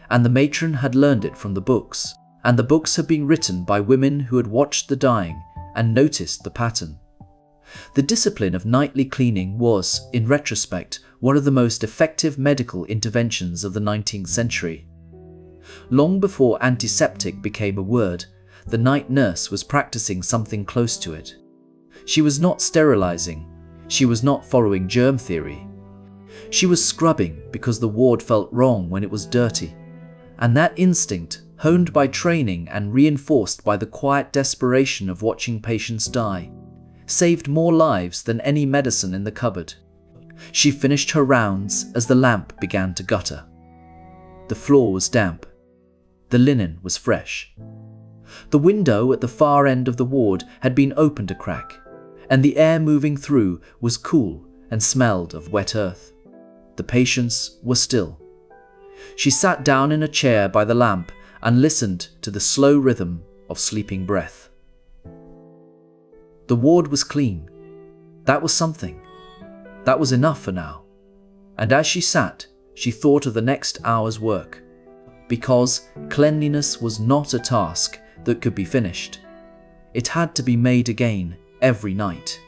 and the matron had learned it from the books, and the books had been written by women who had watched the dying and noticed the pattern. The discipline of nightly cleaning was, in retrospect, one of the most effective medical interventions of the 19th century. Long before antiseptic became a word, the night nurse was practicing something close to it. She was not sterilizing. She was not following germ theory. She was scrubbing because the ward felt wrong when it was dirty, and that instinct, honed by training and reinforced by the quiet desperation of watching patients die, saved more lives than any medicine in the cupboard. She finished her rounds as the lamp began to gutter. The floor was damp. The linen was fresh. The window at the far end of the ward had been opened a crack, and the air moving through was cool and smelled of wet earth. The patients were still. She sat down in a chair by the lamp and listened to the slow rhythm of sleeping breath. The ward was clean. That was something. That was enough for now. And as she sat, she thought of the next hour's work, because cleanliness was not a task that could be finished. It had to be made again every night.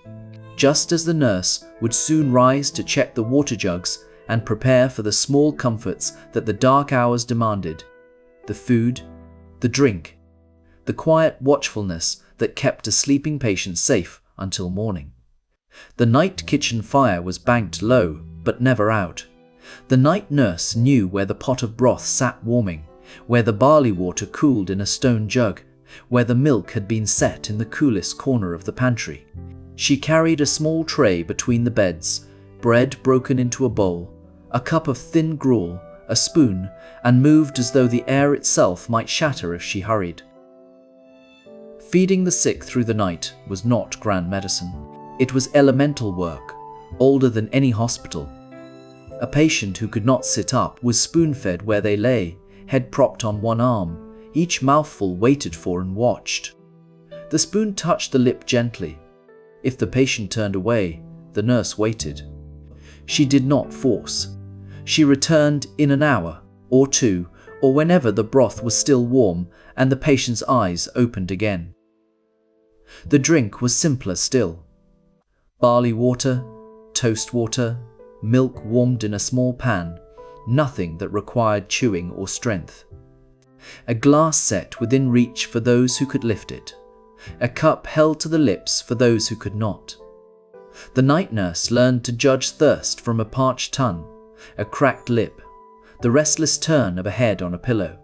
Just as the nurse would soon rise to check the water jugs and prepare for the small comforts that the dark hours demanded, the food, the drink, the quiet watchfulness that kept a sleeping patient safe until morning. The night kitchen fire was banked low, but never out. The night nurse knew where the pot of broth sat warming, where the barley water cooled in a stone jug, where the milk had been set in the coolest corner of the pantry. She carried a small tray between the beds, bread broken into a bowl, a cup of thin gruel, a spoon, and moved as though the air itself might shatter if she hurried. Feeding the sick through the night was not grand medicine. It was elemental work, older than any hospital. A patient who could not sit up was spoon-fed where they lay, head propped on one arm, each mouthful waited for and watched. The spoon touched the lip gently. If the patient turned away, the nurse waited. She did not force. She returned in an hour or two, or whenever the broth was still warm and the patient's eyes opened again. The drink was simpler still. Barley water, toast water, milk warmed in a small pan, nothing that required chewing or strength. A glass set within reach for those who could lift it, a cup held to the lips for those who could not. The night nurse learned to judge thirst from a parched tongue, a cracked lip, the restless turn of a head on a pillow.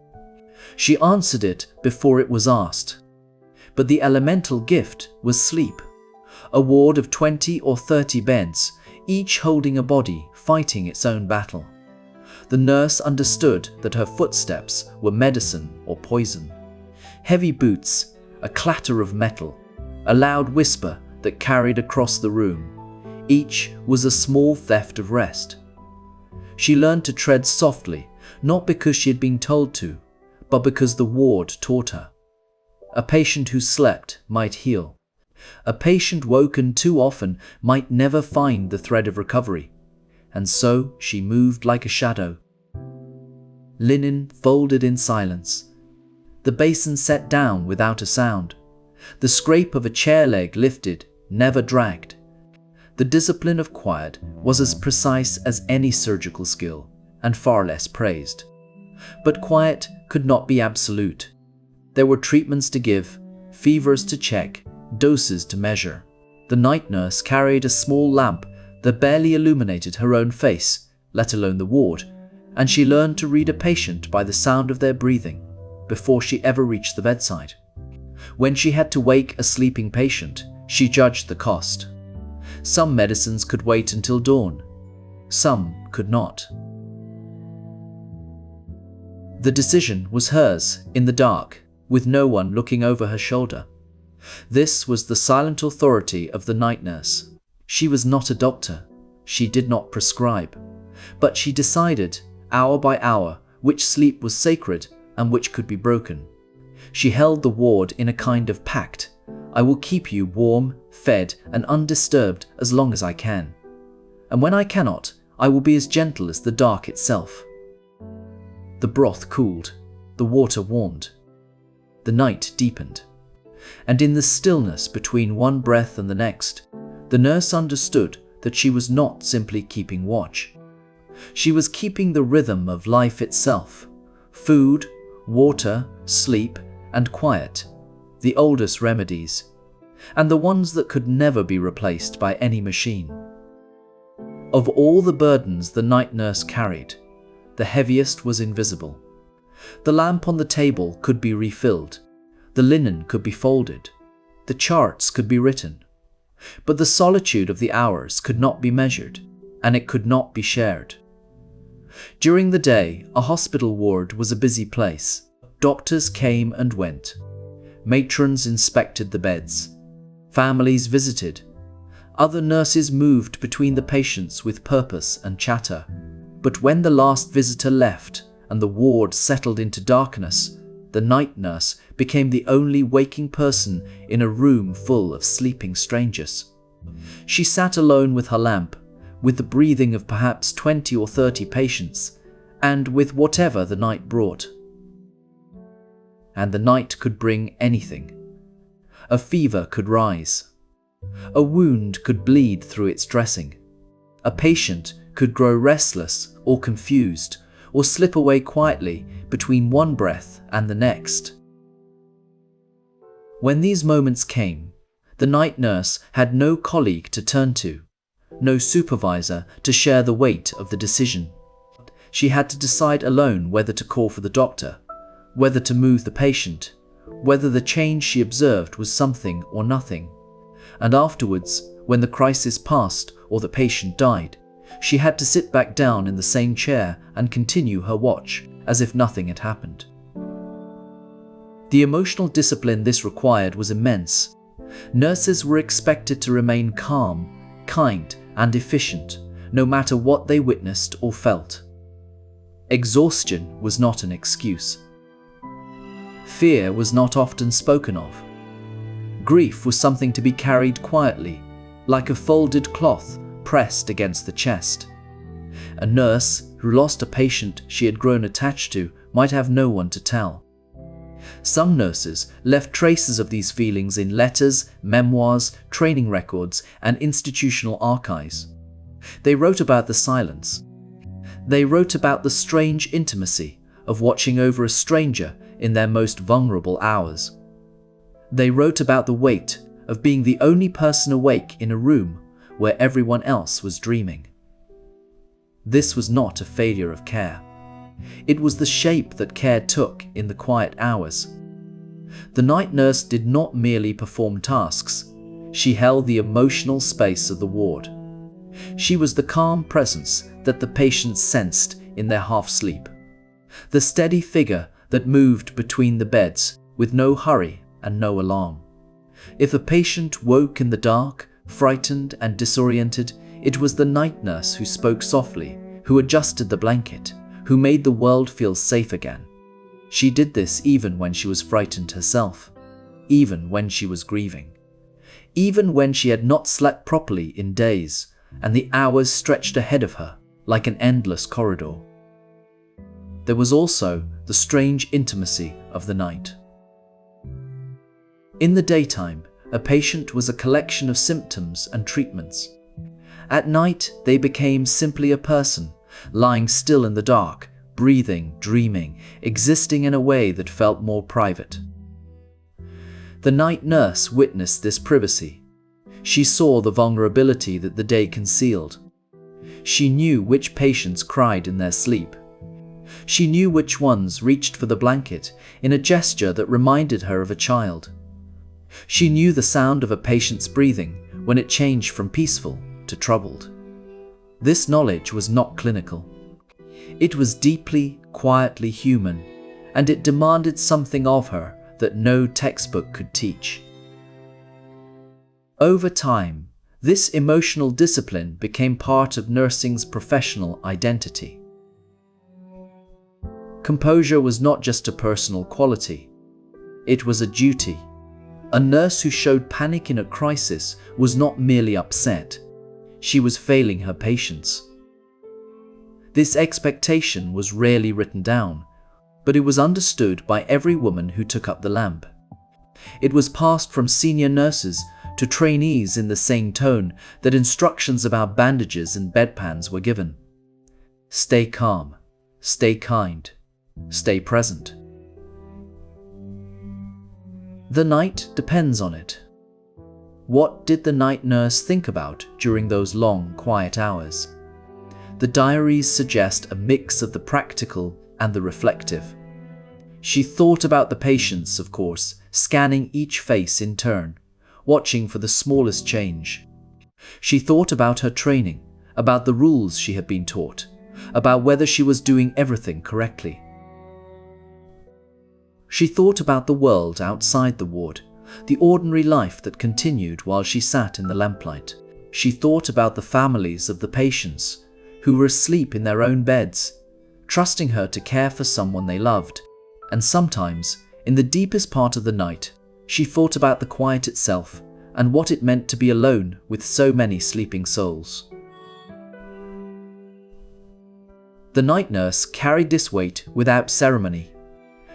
She answered it before it was asked. But the elemental gift was sleep. A ward of 20 or 30 beds, each holding a body fighting its own battle. The nurse understood that her footsteps were medicine or poison. Heavy boots, a clatter of metal, a loud whisper that carried across the room. Each was a small theft of rest. She learned to tread softly, not because she had been told to, but because the ward taught her. A patient who slept might heal. A patient woken too often might never find the thread of recovery, and so she moved like a shadow. Linen folded in silence. The basin set down without a sound. The scrape of a chair leg lifted, never dragged. The discipline of quiet was as precise as any surgical skill, and far less praised. But quiet could not be absolute. There were treatments to give, fevers to check, doses to measure. The night nurse carried a small lamp that barely illuminated her own face, let alone the ward, and she learned to read a patient by the sound of their breathing before she ever reached the bedside. When she had to wake a sleeping patient, she judged the cost. Some medicines could wait until dawn. Some could not. The decision was hers, in the dark, with no one looking over her shoulder. This was the silent authority of the night nurse. She was not a doctor. She did not prescribe. But she decided, hour by hour, which sleep was sacred and which could be broken. She held the ward in a kind of pact. I will keep you warm, fed, and undisturbed as long as I can. And when I cannot, I will be as gentle as the dark itself. The broth cooled. The water warmed. The night deepened. And in the stillness between one breath and the next, the nurse understood that she was not simply keeping watch. She was keeping the rhythm of life itself. Food, water, sleep, and quiet, the oldest remedies, and the ones that could never be replaced by any machine. Of all the burdens the night nurse carried, the heaviest was invisible. The lamp on the table could be refilled, the linen could be folded, the charts could be written, but the solitude of the hours could not be measured, and it could not be shared. During the day, a hospital ward was a busy place. Doctors came and went. Matrons inspected the beds. Families visited. Other nurses moved between the patients with purpose and chatter. But when the last visitor left and the ward settled into darkness, the night nurse became the only waking person in a room full of sleeping strangers. She sat alone with her lamp, with the breathing of perhaps 20 or 30 patients, and with whatever the night brought. And the night could bring anything. A fever could rise. A wound could bleed through its dressing. A patient could grow restless or confused, or slip away quietly between one breath and the next. When these moments came, the night nurse had no colleague to turn to, no supervisor to share the weight of the decision. She had to decide alone whether to call for the doctor, whether to move the patient, whether the change she observed was something or nothing. And afterwards, when the crisis passed or the patient died, she had to sit back down in the same chair and continue her watch as if nothing had happened. The emotional discipline this required was immense. Nurses were expected to remain calm, kind, and efficient, no matter what they witnessed or felt. Exhaustion was not an excuse. Fear was not often spoken of. Grief was something to be carried quietly, like a folded cloth pressed against the chest. A nurse who lost a patient she had grown attached to might have no one to tell. Some nurses left traces of these feelings in letters, memoirs, training records, and institutional archives. They wrote about the silence. They wrote about the strange intimacy of watching over a stranger in their most vulnerable hours. They wrote about the weight of being the only person awake in a room where everyone else was dreaming. This was not a failure of care. It was the shape that care took in the quiet hours. The night nurse did not merely perform tasks. She held the emotional space of the ward. She was the calm presence that the patients sensed in their half-sleep. The steady figure that moved between the beds with no hurry and no alarm. If a patient woke in the dark, frightened and disoriented, it was the night nurse who spoke softly, who adjusted the blanket, who made the world feel safe again. She did this even when she was frightened herself, even when she was grieving, even when she had not slept properly in days, and the hours stretched ahead of her like an endless corridor. There was also the strange intimacy of the night. In the daytime, a patient was a collection of symptoms and treatments. At night, they became simply a person, lying still in the dark, breathing, dreaming, existing in a way that felt more private. The night nurse witnessed this privacy. She saw the vulnerability that the day concealed. She knew which patients cried in their sleep. She knew which ones reached for the blanket in a gesture that reminded her of a child. She knew the sound of a patient's breathing when it changed from peaceful to troubled. This knowledge was not clinical. It was deeply, quietly human, and it demanded something of her that no textbook could teach. Over time, this emotional discipline became part of nursing's professional identity. Composure was not just a personal quality. It was a duty. A nurse who showed panic in a crisis was not merely upset. She was failing her patients. This expectation was rarely written down, but it was understood by every woman who took up the lamp. It was passed from senior nurses to trainees in the same tone that instructions about bandages and bedpans were given. Stay calm, stay kind, stay present. The night depends on it. What did the night nurse think about during those long, quiet hours? The diaries suggest a mix of the practical and the reflective. She thought about the patients, of course, scanning each face in turn, watching for the smallest change. She thought about her training, about the rules she had been taught, about whether she was doing everything correctly. She thought about the world outside the ward, the ordinary life that continued while she sat in the lamplight. She thought about the families of the patients who were asleep in their own beds, trusting her to care for someone they loved. And sometimes, in the deepest part of the night, she thought about the quiet itself and what it meant to be alone with so many sleeping souls. The night nurse carried this weight without ceremony.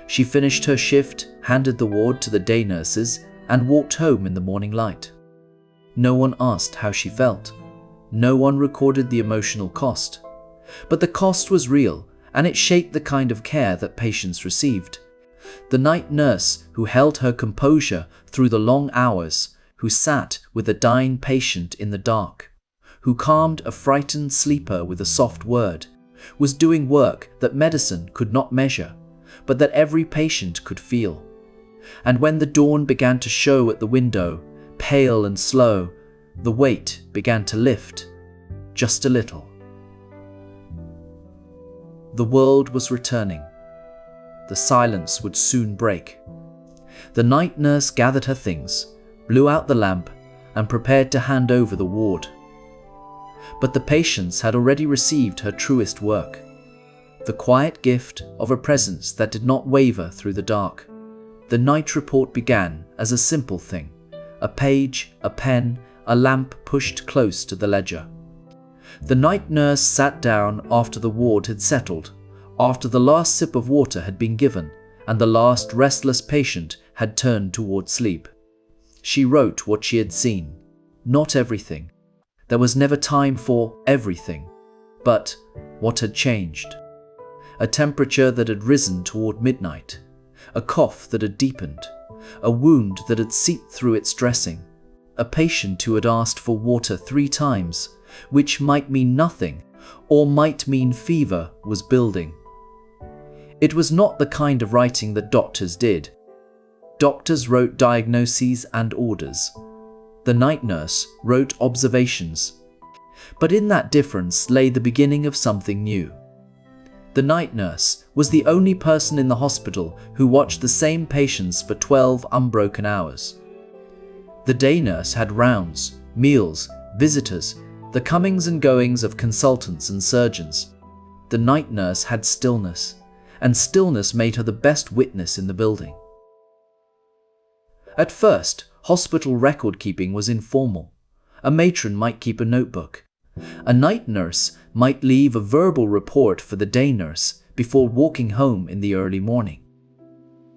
She finished her shift, handed the ward to the day nurses, and walked home in the morning light. No one asked how she felt. No one recorded the emotional cost. But the cost was real, and it shaped the kind of care that patients received. The night nurse who held her composure through the long hours, who sat with a dying patient in the dark, who calmed a frightened sleeper with a soft word, was doing work that medicine could not measure, but that every patient could feel. And when the dawn began to show at the window, pale and slow, the weight began to lift, just a little. The world was returning. The silence would soon break. The night nurse gathered her things, blew out the lamp, and prepared to hand over the ward. But the patients had already received her truest work, the quiet gift of a presence that did not waver through the dark. The night report began as a simple thing, a page, a pen, a lamp pushed close to the ledger. The night nurse sat down after the ward had settled, after the last sip of water had been given, and the last restless patient had turned toward sleep. She wrote what she had seen. Not everything. There was never time for everything. But what had changed? A temperature that had risen toward midnight, a cough that had deepened, a wound that had seeped through its dressing, a patient who had asked for water 3 times, which might mean nothing, or might mean fever was building. It was not the kind of writing that doctors did. Doctors wrote diagnoses and orders. The night nurse wrote observations. But in that difference lay the beginning of something new. The night nurse was the only person in the hospital who watched the same patients for 12 unbroken hours. The day nurse had rounds, meals, visitors, the comings and goings of consultants and surgeons. The night nurse had stillness, and stillness made her the best witness in the building. At first, hospital record-keeping was informal. A matron might keep a notebook. A night nurse might leave a verbal report for the day nurse before walking home in the early morning.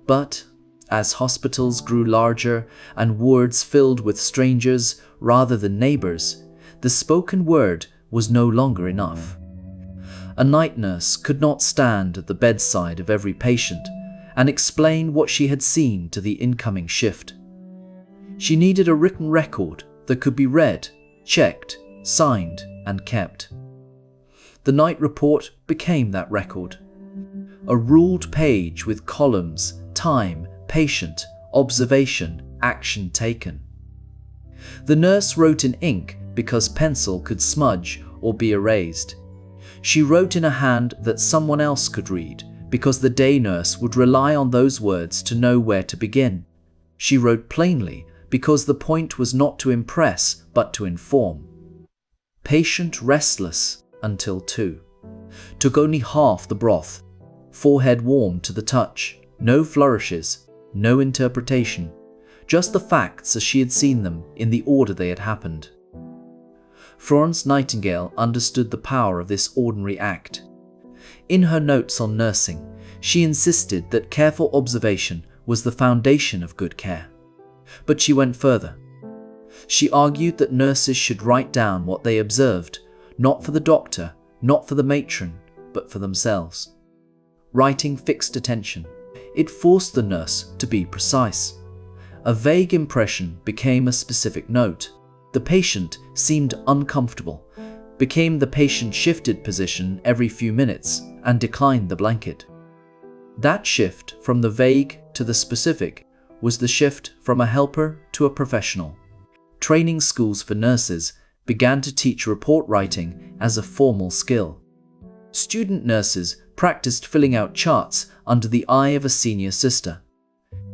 But as hospitals grew larger and wards filled with strangers rather than neighbors, the spoken word was no longer enough. A night nurse could not stand at the bedside of every patient and explain what she had seen to the incoming shift. She needed a written record that could be read, checked, signed, and kept. The night report became that record. A ruled page with columns, time, patient, observation, action taken. The nurse wrote in ink because pencil could smudge or be erased. She wrote in a hand that someone else could read because the day nurse would rely on those words to know where to begin. She wrote plainly because the point was not to impress but to inform. Patient restless until 2. Took only half the broth. Forehead warm to the touch. No flourishes, no interpretation. Just the facts as she had seen them in the order they had happened. Florence Nightingale understood the power of this ordinary act. In her notes on nursing, she insisted that careful observation was the foundation of good care. But she went further. She argued that nurses should write down what they observed, not for the doctor, not for the matron, but for themselves. Writing fixed attention. It forced the nurse to be precise. A vague impression became a specific note. The patient seemed uncomfortable. became the patient shifted position every few minutes and declined the blanket. That shift from the vague to the specific was the shift from a helper to a professional. Training schools for nurses began to teach report writing as a formal skill. Student nurses practiced filling out charts under the eye of a senior sister.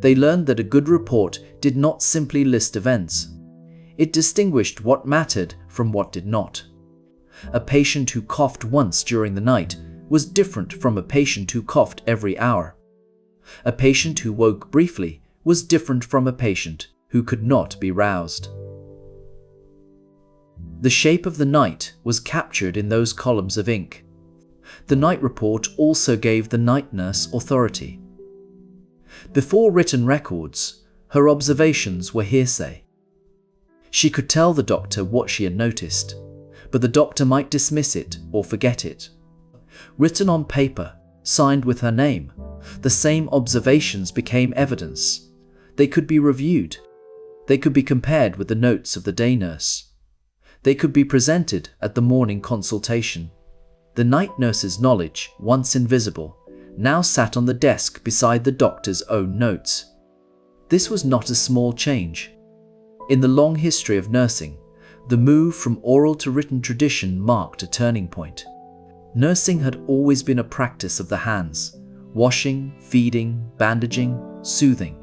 They learned that a good report did not simply list events. It distinguished what mattered from what did not. A patient who coughed once during the night was different from a patient who coughed every hour. A patient who woke briefly was different from a patient who could not be roused. The shape of the night was captured in those columns of ink. The night report also gave the night nurse authority. Before written records, her observations were hearsay. She could tell the doctor what she had noticed, but the doctor might dismiss it or forget it. Written on paper, signed with her name, the same observations became evidence. They could be reviewed. They could be compared with the notes of the day nurse. They could be presented at the morning consultation. The night nurse's knowledge, once invisible, now sat on the desk beside the doctor's own notes. This was not a small change. In the long history of nursing, the move from oral to written tradition marked a turning point. Nursing had always been a practice of the hands: washing, feeding, bandaging, soothing.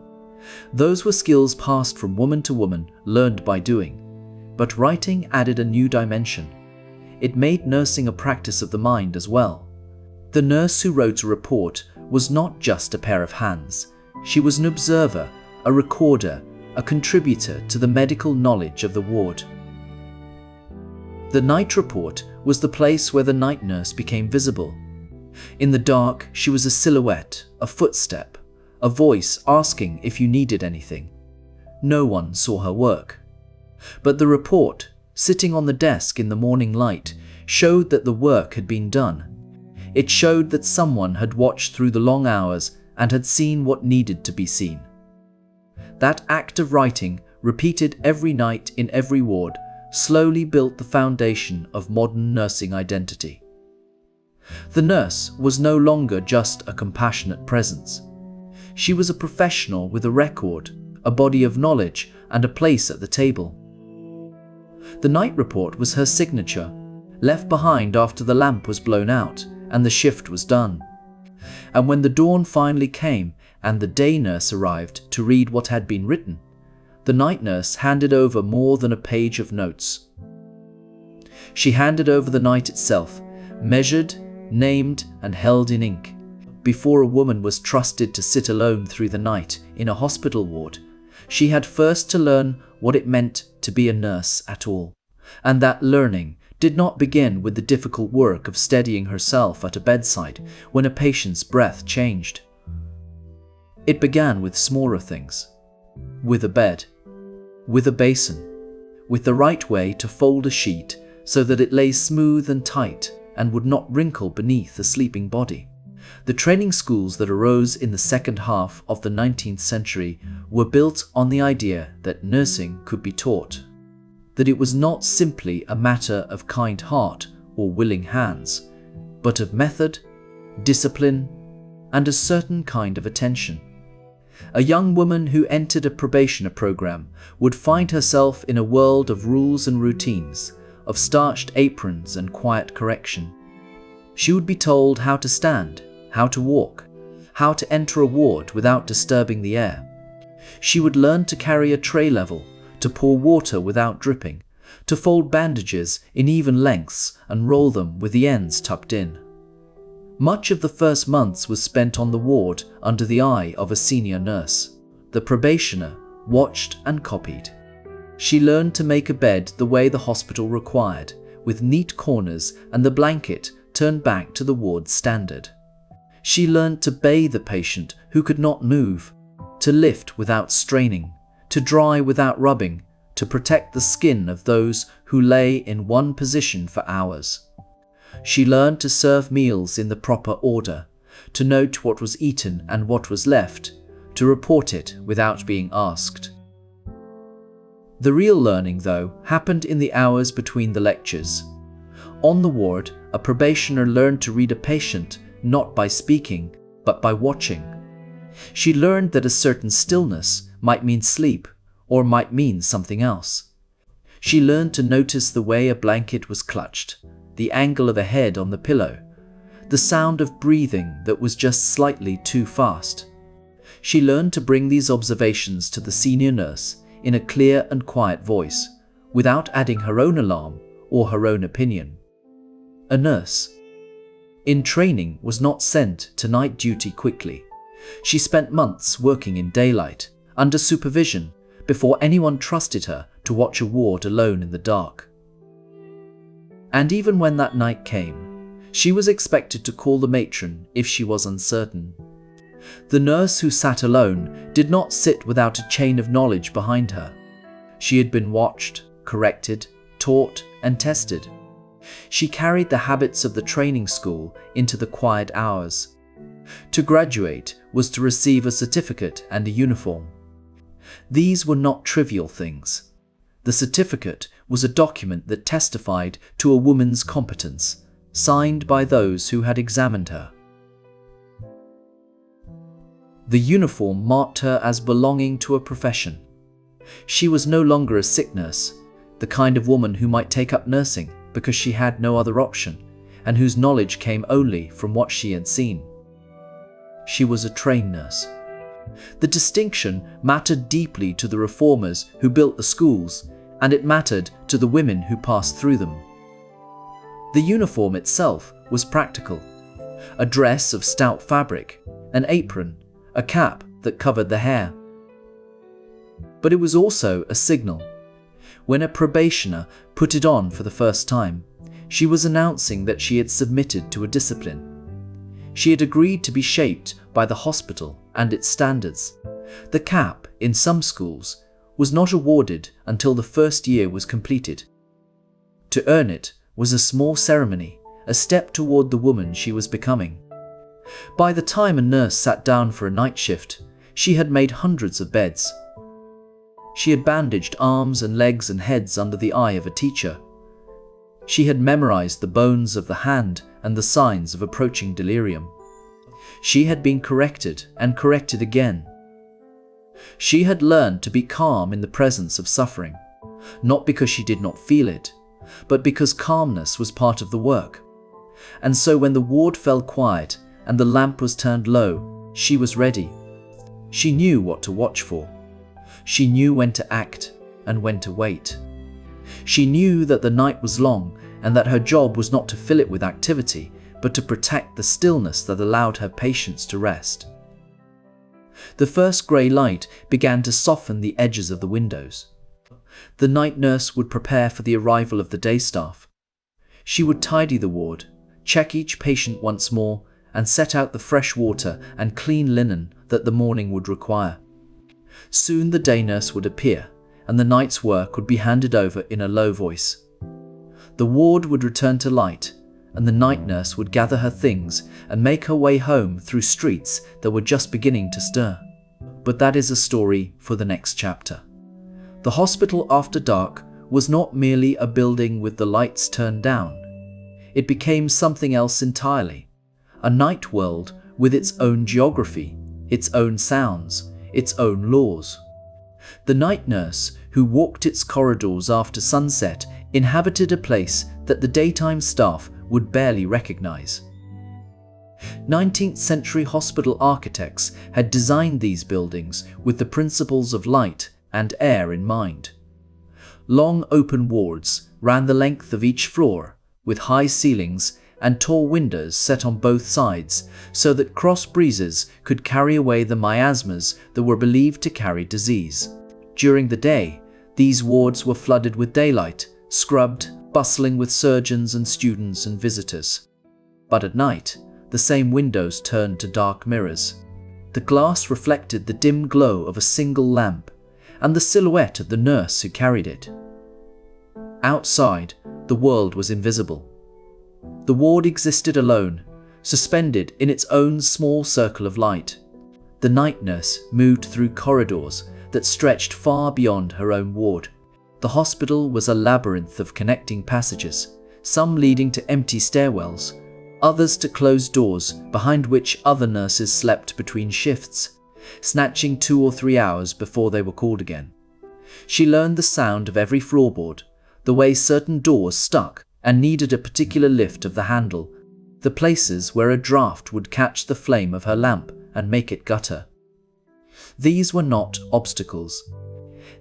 Those were skills passed from woman to woman, learned by doing. But writing added a new dimension. It made nursing a practice of the mind as well. The nurse who wrote a report was not just a pair of hands. She was an observer, a recorder, a contributor to the medical knowledge of the ward. The night report was the place where the night nurse became visible. In the dark, she was a silhouette, a footstep, a voice asking if you needed anything. No one saw her work. But the report, sitting on the desk in the morning light, showed that the work had been done. It showed that someone had watched through the long hours and had seen what needed to be seen. That act of writing, repeated every night in every ward, slowly built the foundation of modern nursing identity. The nurse was no longer just a compassionate presence. She was a professional with a record, a body of knowledge, and a place at the table. The night report was her signature, left behind after the lamp was blown out and the shift was done. And when the dawn finally came and the day nurse arrived to read what had been written, the night nurse handed over more than a page of notes. She handed over the night itself, measured, named, and held in ink. Before a woman was trusted to sit alone through the night in a hospital ward, she had first to learn what it meant to be a nurse at all. And that learning did not begin with the difficult work of steadying herself at a bedside when a patient's breath changed. It began with smaller things. With a bed. With a basin. With the right way to fold a sheet so that it lay smooth and tight and would not wrinkle beneath a sleeping body. The training schools that arose in the second half of the 19th century were built on the idea that nursing could be taught, that it was not simply a matter of kind heart or willing hands, but of method, discipline, and a certain kind of attention. A young woman who entered a probationer program would find herself in a world of rules and routines, of starched aprons and quiet correction. She would be told how to stand, how to walk, how to enter a ward without disturbing the air. She would learn to carry a tray level, to pour water without dripping, to fold bandages in even lengths and roll them with the ends tucked in. Much of the first months was spent on the ward under the eye of a senior nurse. The probationer watched and copied. She learned to make a bed the way the hospital required, with neat corners and the blanket turned back to the ward standard. She learned to bathe a patient who could not move, to lift without straining, to dry without rubbing, to protect the skin of those who lay in one position for hours. She learned to serve meals in the proper order, to note what was eaten and what was left, to report it without being asked. The real learning, though, happened in the hours between the lectures. On the ward, a probationer learned to read a patient not by speaking, but by watching. She learned that a certain stillness might mean sleep or might mean something else. She learned to notice the way a blanket was clutched, the angle of a head on the pillow, the sound of breathing that was just slightly too fast. She learned to bring these observations to the senior nurse in a clear and quiet voice, without adding her own alarm or her own opinion. A nurse in training was not sent to night duty quickly. She spent months working in daylight, under supervision, before anyone trusted her to watch a ward alone in the dark. And even when that night came, she was expected to call the matron if she was uncertain. The nurse who sat alone did not sit without a chain of knowledge behind her. She had been watched, corrected, taught, and tested. She carried the habits of the training school into the quiet hours. To graduate was to receive a certificate and a uniform. These were not trivial things. The certificate was a document that testified to a woman's competence, signed by those who had examined her. The uniform marked her as belonging to a profession. She was no longer a sick nurse, the kind of woman who might take up nursing because she had no other option, and whose knowledge came only from what she had seen. She was a trained nurse. The distinction mattered deeply to the reformers who built the schools, and it mattered to the women who passed through them. The uniform itself was practical. A dress of stout fabric, an apron, a cap that covered the hair. But it was also a signal. When a probationer put it on for the first time, she was announcing that she had submitted to a discipline. She had agreed to be shaped by the hospital and its standards. The cap, in some schools, was not awarded until the first year was completed. To earn it was a small ceremony, a step toward the woman she was becoming. By the time a nurse sat down for a night shift, she had made hundreds of beds. She had bandaged arms and legs and heads under the eye of a teacher. She had memorized the bones of the hand and the signs of approaching delirium. She had been corrected and corrected again. She had learned to be calm in the presence of suffering, not because she did not feel it, but because calmness was part of the work. And so when the ward fell quiet and the lamp was turned low, she was ready. She knew what to watch for. She knew when to act and when to wait. She knew that the night was long and that her job was not to fill it with activity, but to protect the stillness that allowed her patients to rest. The first grey light began to soften the edges of the windows. The night nurse would prepare for the arrival of the day staff. She would tidy the ward, check each patient once more, and set out the fresh water and clean linen that the morning would require. Soon the day nurse would appear, and the night's work would be handed over in a low voice. The ward would return to light, and the night nurse would gather her things and make her way home through streets that were just beginning to stir. But that is a story for the next chapter. The hospital after dark was not merely a building with the lights turned down. It became something else entirely, a night world with its own geography, its own sounds, its own laws. The night nurse, who walked its corridors after sunset, inhabited a place that the daytime staff would barely recognize. 19th century hospital architects had designed these buildings with the principles of light and air in mind. Long open wards ran the length of each floor, with high ceilings and tall windows set on both sides so that cross breezes could carry away the miasmas that were believed to carry disease. During the day, these wards were flooded with daylight, scrubbed, bustling with surgeons and students and visitors. But at night, the same windows turned to dark mirrors. The glass reflected the dim glow of a single lamp and the silhouette of the nurse who carried it. Outside, the world was invisible. The ward existed alone, suspended in its own small circle of light. The night nurse moved through corridors that stretched far beyond her own ward. The hospital was a labyrinth of connecting passages, some leading to empty stairwells, others to closed doors behind which other nurses slept between shifts, snatching 2 or 3 hours before they were called again. She learned the sound of every floorboard, the way certain doors stuck and needed a particular lift of the handle, the places where a draft would catch the flame of her lamp and make it gutter. These were not obstacles.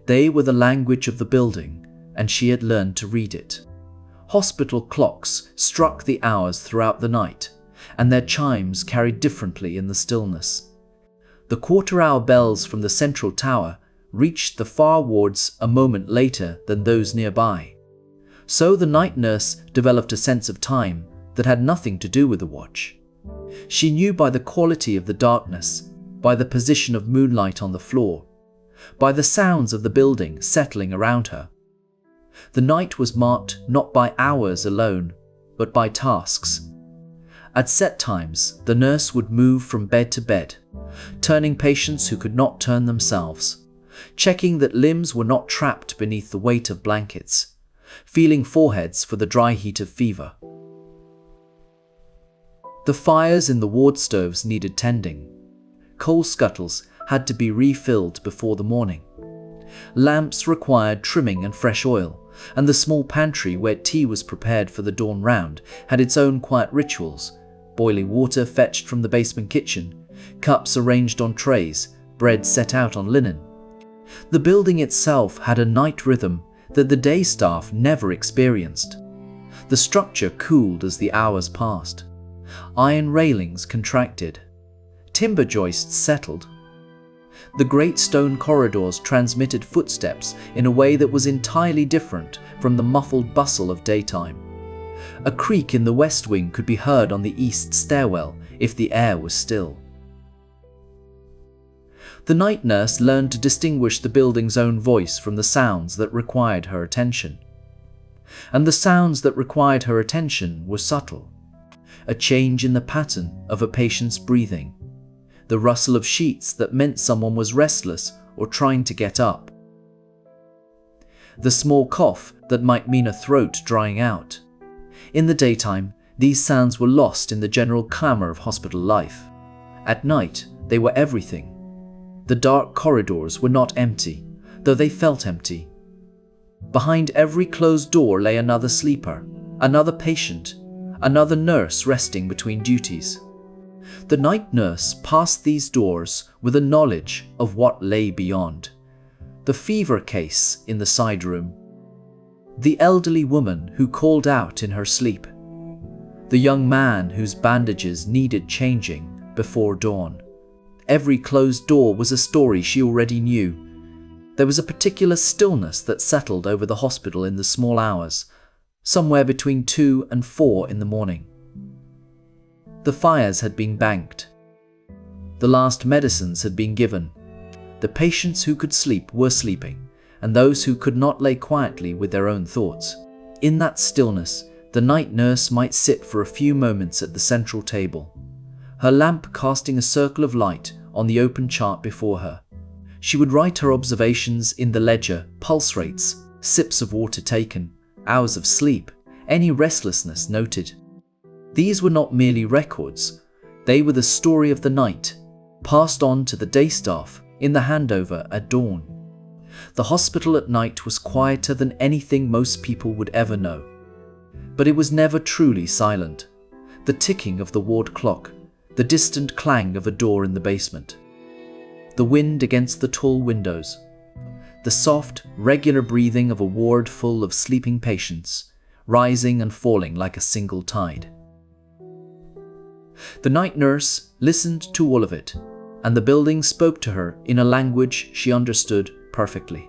They were the language of the building, and she had learned to read it. Hospital clocks struck the hours throughout the night, and their chimes carried differently in the stillness. The quarter-hour bells from the central tower reached the far wards a moment later than those nearby. So the night nurse developed a sense of time that had nothing to do with the watch. She knew by the quality of the darkness, by the position of moonlight on the floor, by the sounds of the building settling around her. The night was marked not by hours alone, but by tasks. At set times, the nurse would move from bed to bed, turning patients who could not turn themselves, checking that limbs were not trapped beneath the weight of blankets, feeling foreheads for the dry heat of fever. The fires in the ward stoves needed tending. Coal scuttles had to be refilled before the morning. Lamps required trimming and fresh oil, and the small pantry where tea was prepared for the dawn round had its own quiet rituals: boiling water fetched from the basement kitchen, cups arranged on trays, bread set out on linen. The building itself had a night rhythm that the day staff never experienced. The structure cooled as the hours passed. Iron railings contracted. Timber joists settled. The great stone corridors transmitted footsteps in a way that was entirely different from the muffled bustle of daytime. A creak in the west wing could be heard on the east stairwell if the air was still. The night nurse learned to distinguish the building's own voice from the sounds that required her attention. And the sounds that required her attention were subtle. A change in the pattern of a patient's breathing, the rustle of sheets that meant someone was restless or trying to get up, the small cough that might mean a throat drying out. In the daytime, these sounds were lost in the general clamor of hospital life. At night, they were everything. The dark corridors were not empty, though they felt empty. Behind every closed door lay another sleeper, another patient, another nurse resting between duties. The night nurse passed these doors with a knowledge of what lay beyond. The fever case in the side room, the elderly woman who called out in her sleep, the young man whose bandages needed changing before dawn. Every closed door was a story she already knew. There was a particular stillness that settled over the hospital in the small hours, somewhere between 2 and 4 in the morning. The fires had been banked. The last medicines had been given. The patients who could sleep were sleeping, and those who could not lay quietly with their own thoughts. In that stillness, the night nurse might sit for a few moments at the central table, her lamp casting a circle of light on the open chart before her. She would write her observations in the ledger: pulse rates, sips of water taken, hours of sleep, any restlessness noted. These were not merely records. They were the story of the night, passed on to the day staff in the handover at dawn. The hospital at night was quieter than anything most people would ever know. But it was never truly silent. The ticking of the ward clock, the distant clang of a door in the basement, the wind against the tall windows, the soft, regular breathing of a ward full of sleeping patients, rising and falling like a single tide. The night nurse listened to all of it, and the building spoke to her in a language she understood perfectly.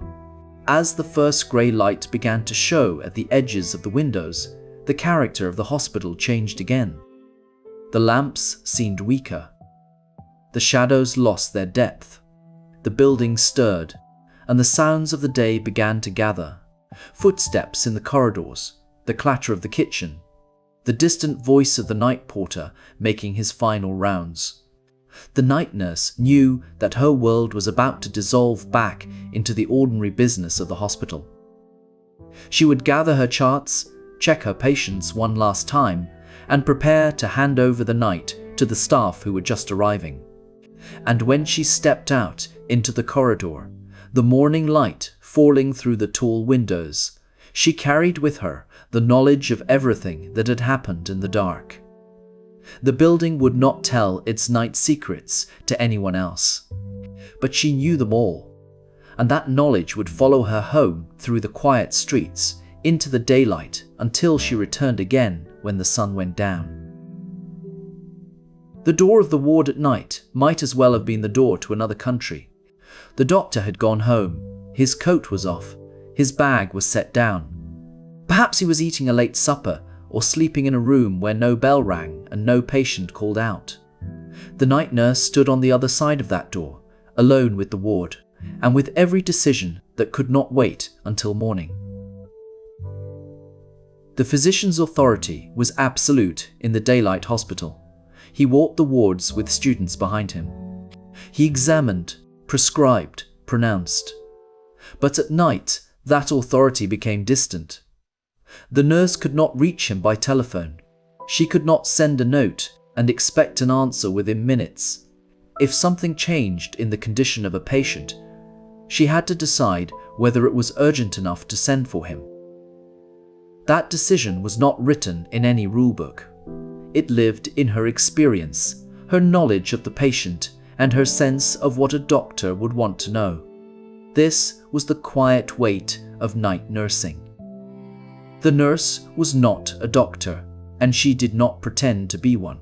As the first grey light began to show at the edges of the windows, the character of the hospital changed again. The lamps seemed weaker. The shadows lost their depth. The building stirred, and the sounds of the day began to gather. Footsteps in the corridors, the clatter of the kitchen, the distant voice of the night porter making his final rounds. The night nurse knew that her world was about to dissolve back into the ordinary business of the hospital. She would gather her charts, check her patients one last time, and prepare to hand over the night to the staff who were just arriving. And when she stepped out into the corridor, the morning light falling through the tall windows, she carried with her the knowledge of everything that had happened in the dark. The building would not tell its night secrets to anyone else, but she knew them all, and that knowledge would follow her home through the quiet streets into the daylight until she returned again when the sun went down. The door of the ward at night might as well have been the door to another country. The doctor had gone home. His coat was off. His bag was set down. Perhaps he was eating a late supper or sleeping in a room where no bell rang and no patient called out. The night nurse stood on the other side of that door, alone with the ward, and with every decision that could not wait until morning. The physician's authority was absolute in the daylight hospital. He walked the wards with students behind him. He examined, prescribed, pronounced. But at night, that authority became distant. The nurse could not reach him by telephone. She could not send a note and expect an answer within minutes. If something changed in the condition of a patient, she had to decide whether it was urgent enough to send for him. That decision was not written in any rulebook. It lived in her experience, her knowledge of the patient, and her sense of what a doctor would want to know. This was the quiet weight of night nursing. The nurse was not a doctor, and she did not pretend to be one.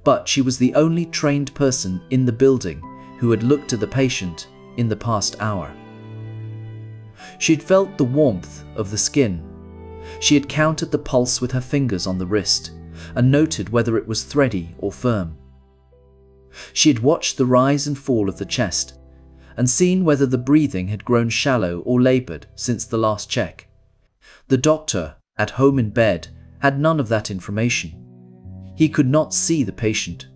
But she was the only trained person in the building who had looked at the patient in the past hour. She'd felt the warmth of the skin. She had counted the pulse with her fingers on the wrist and noted whether it was thready or firm. She had watched the rise and fall of the chest and seen whether the breathing had grown shallow or labored since the last check. The doctor, at home in bed, had none of that information. He could not see the patient.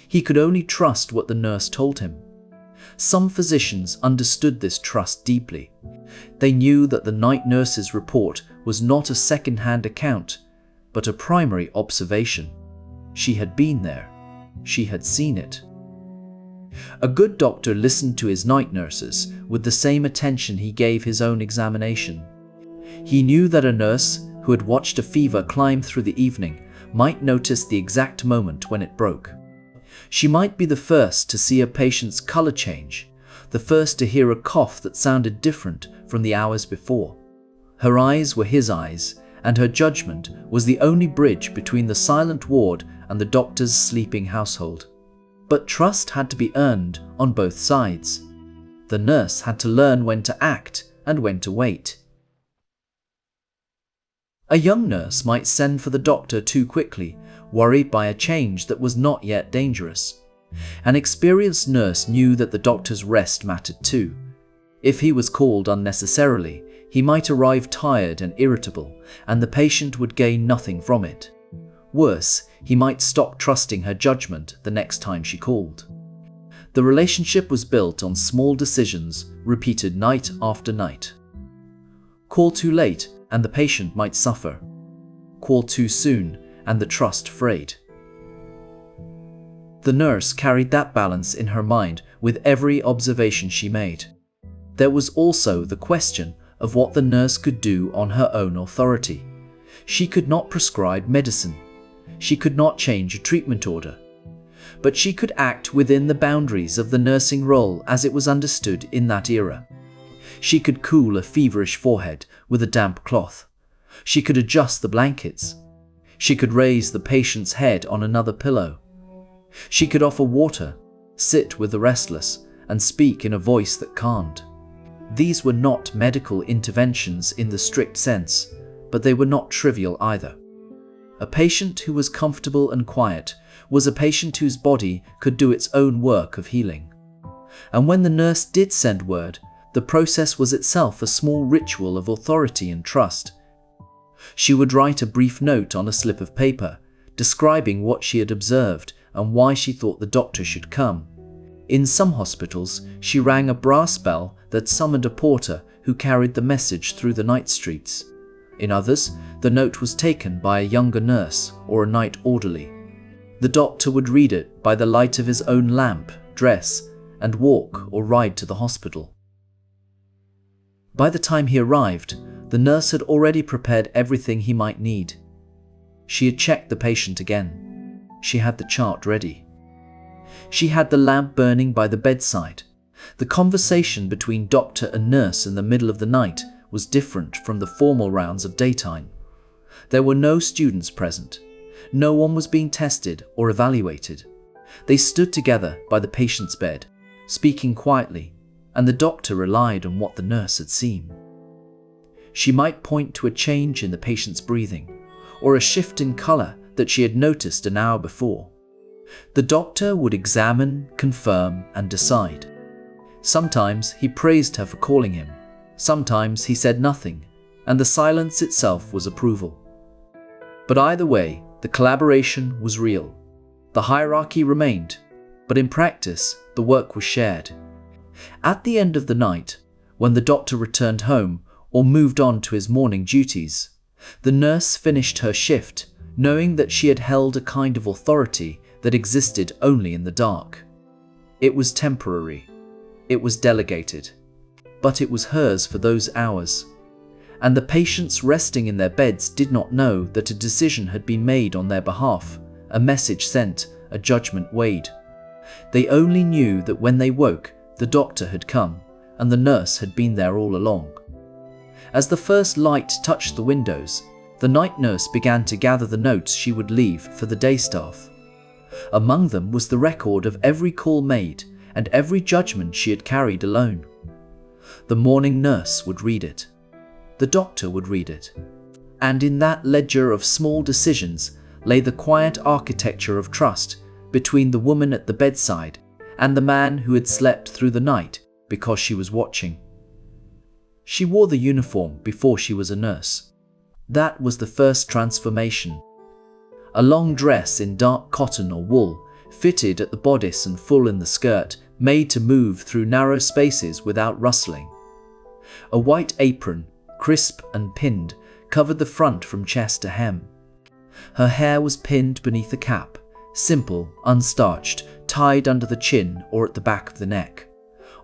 He could only trust what the nurse told him. Some physicians understood this trust deeply. They knew that the night nurse's report was not a second-hand account, but a primary observation. She had been there. She had seen it. A good doctor listened to his night nurses with the same attention he gave his own examination. He knew that a nurse who had watched a fever climb through the evening might notice the exact moment when it broke. She might be the first to see a patient's color change, the first to hear a cough that sounded different from the hours before. Her eyes were his eyes, and her judgment was the only bridge between the silent ward and the doctor's sleeping household. But trust had to be earned on both sides. The nurse had to learn when to act and when to wait. A young nurse might send for the doctor too quickly, worried by a change that was not yet dangerous. An experienced nurse knew that the doctor's rest mattered too. If he was called unnecessarily, he might arrive tired and irritable, and the patient would gain nothing from it. Worse, he might stop trusting her judgment the next time she called. The relationship was built on small decisions repeated night after night. Call too late and the patient might suffer. Call too soon and the trust frayed. The nurse carried that balance in her mind with every observation she made. There was also the question of what the nurse could do on her own authority. She could not prescribe medicine. She could not change a treatment order. But she could act within the boundaries of the nursing role as it was understood in that era. She could cool a feverish forehead with a damp cloth. She could adjust the blankets. She could raise the patient's head on another pillow. She could offer water, sit with the restless, and speak in a voice that calmed. These were not medical interventions in the strict sense, but they were not trivial either. A patient who was comfortable and quiet was a patient whose body could do its own work of healing. And when the nurse did send word, the process was itself a small ritual of authority and trust. She would write a brief note on a slip of paper, describing what she had observed and why she thought the doctor should come. In some hospitals, she rang a brass bell that summoned a porter who carried the message through the night streets. In others, the note was taken by a younger nurse or a night orderly. The doctor would read it by the light of his own lamp, dress, and walk or ride to the hospital. By the time he arrived, the nurse had already prepared everything he might need. She had checked the patient again. She had the chart ready. She had the lamp burning by the bedside. The conversation between doctor and nurse in the middle of the night was different from the formal rounds of daytime. There were no students present. No one was being tested or evaluated. They stood together by the patient's bed, speaking quietly, and the doctor relied on what the nurse had seen. She might point to a change in the patient's breathing, or a shift in color that she had noticed an hour before. The doctor would examine, confirm, and decide. Sometimes he praised her for calling him. Sometimes he said nothing, and the silence itself was approval. But either way, the collaboration was real. The hierarchy remained, but in practice, the work was shared. At the end of the night, when the doctor returned home or moved on to his morning duties, the nurse finished her shift, knowing that she had held a kind of authority that existed only in the dark. It was temporary. It was delegated. But it was hers for those hours. And the patients resting in their beds did not know that a decision had been made on their behalf, a message sent, a judgment weighed. They only knew that when they woke, the doctor had come, and the nurse had been there all along. As the first light touched the windows, the night nurse began to gather the notes she would leave for the day staff. Among them was the record of every call made and every judgment she had carried alone. The morning nurse would read it. The doctor would read it. And in that ledger of small decisions lay the quiet architecture of trust between the woman at the bedside and the man who had slept through the night because she was watching. She wore the uniform before she was a nurse. That was the first transformation. A long dress in dark cotton or wool, fitted at the bodice and full in the skirt, made to move through narrow spaces without rustling. A white apron, crisp and pinned, covered the front from chest to hem. Her hair was pinned beneath a cap, simple, unstarched, tied under the chin or at the back of the neck.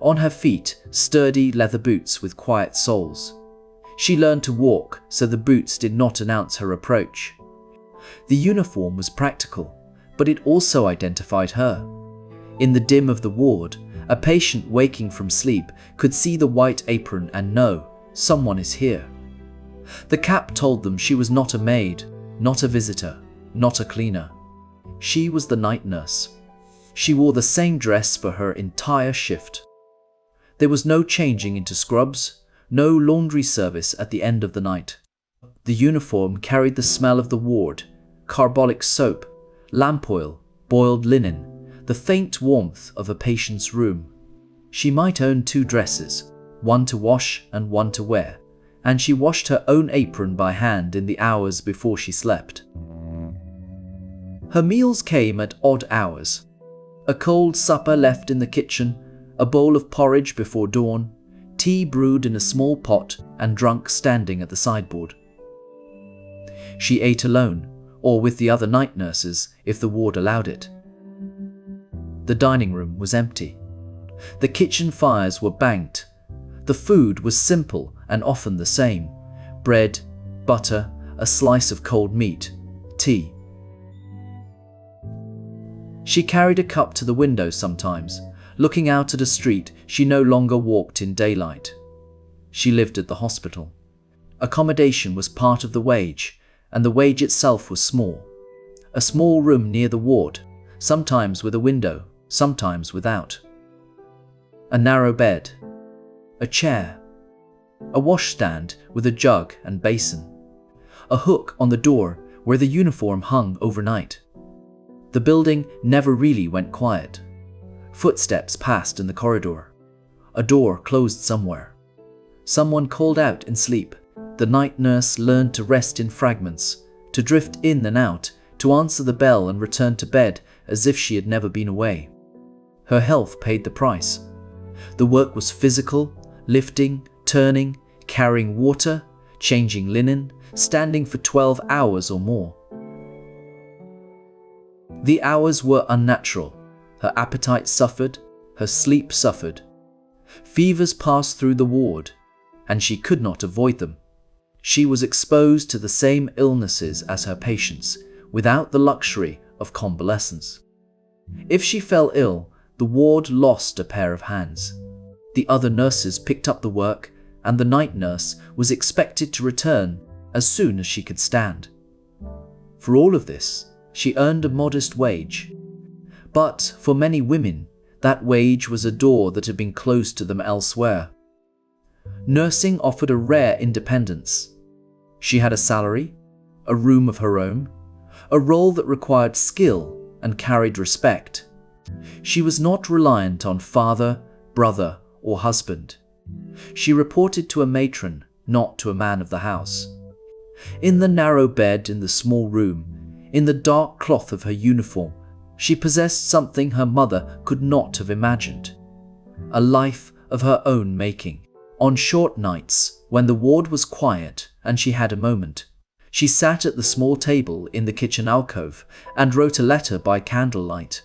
On her feet, sturdy leather boots with quiet soles. She learned to walk, so the boots did not announce her approach. The uniform was practical, but it also identified her. In the dim of the ward, a patient waking from sleep could see the white apron and know, someone is here. The cap told them she was not a maid, not a visitor, not a cleaner. She was the night nurse. She wore the same dress for her entire shift. There was no changing into scrubs, no laundry service at the end of the night. The uniform carried the smell of the ward, carbolic soap, lamp oil, boiled linen, the faint warmth of a patient's room. She might own 2 dresses, one to wash and one to wear, and she washed her own apron by hand in the hours before she slept. Her meals came at odd hours. A cold supper left in the kitchen, a bowl of porridge before dawn, tea brewed in a small pot and drunk standing at the sideboard. She ate alone, or with the other night nurses if the ward allowed it. The dining room was empty. The kitchen fires were banked. The food was simple and often the same: bread, butter, a slice of cold meat, tea. She carried a cup to the window sometimes, looking out at a street she no longer walked in daylight. She lived at the hospital. Accommodation was part of the wage, and the wage itself was small. A small room near the ward, sometimes with a window, sometimes without. A narrow bed. A chair. A washstand with a jug and basin. A hook on the door where the uniform hung overnight. The building never really went quiet. Footsteps passed in the corridor. A door closed somewhere. Someone called out in sleep. The night nurse learned to rest in fragments, to drift in and out, to answer the bell and return to bed as if she had never been away. Her health paid the price. The work was physical, lifting, turning, carrying water, changing linen, standing for 12 hours or more. The hours were unnatural. Her appetite suffered, her sleep suffered. Fevers passed through the ward, and she could not avoid them. She was exposed to the same illnesses as her patients, without the luxury of convalescence. If she fell ill, the ward lost a pair of hands. The other nurses picked up the work, and the night nurse was expected to return as soon as she could stand. For all of this, she earned a modest wage. But for many women, that wage was a door that had been closed to them elsewhere. Nursing offered a rare independence. She had a salary, a room of her own, a role that required skill and carried respect. She was not reliant on father, brother, or husband. She reported to a matron, not to a man of the house. In the narrow bed in the small room, in the dark cloth of her uniform, she possessed something her mother could not have imagined. A life of her own making. On short nights, when the ward was quiet and she had a moment, she sat at the small table in the kitchen alcove and wrote a letter by candlelight.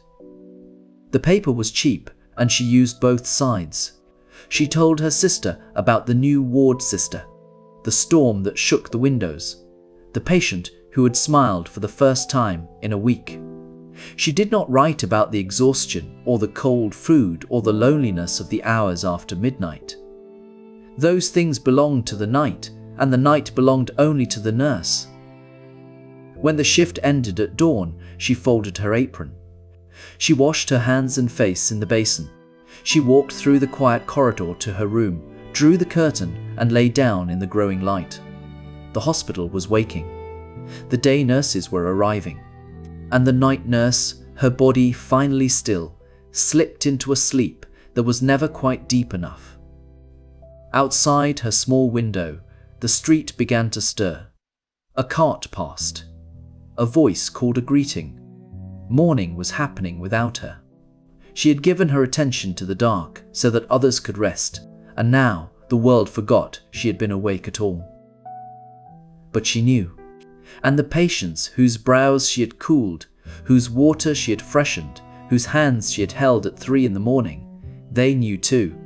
The paper was cheap and she used both sides. She told her sister about the new ward sister, the storm that shook the windows, the patient who had smiled for the first time in a week. She did not write about the exhaustion or the cold food or the loneliness of the hours after midnight. Those things belonged to the night, and the night belonged only to the nurse. When the shift ended at dawn, she folded her apron. She washed her hands and face in the basin. She walked through the quiet corridor to her room, drew the curtain, and lay down in the growing light. The hospital was waking. The day nurses were arriving. And the night nurse, her body finally still, slipped into a sleep that was never quite deep enough. Outside her small window, the street began to stir. A cart passed. A voice called a greeting. Morning was happening without her. She had given her attention to the dark so that others could rest, and now the world forgot she had been awake at all. But she knew. And the patients whose brows she had cooled, whose water she had freshened, whose hands she had held at 3 a.m, they knew too.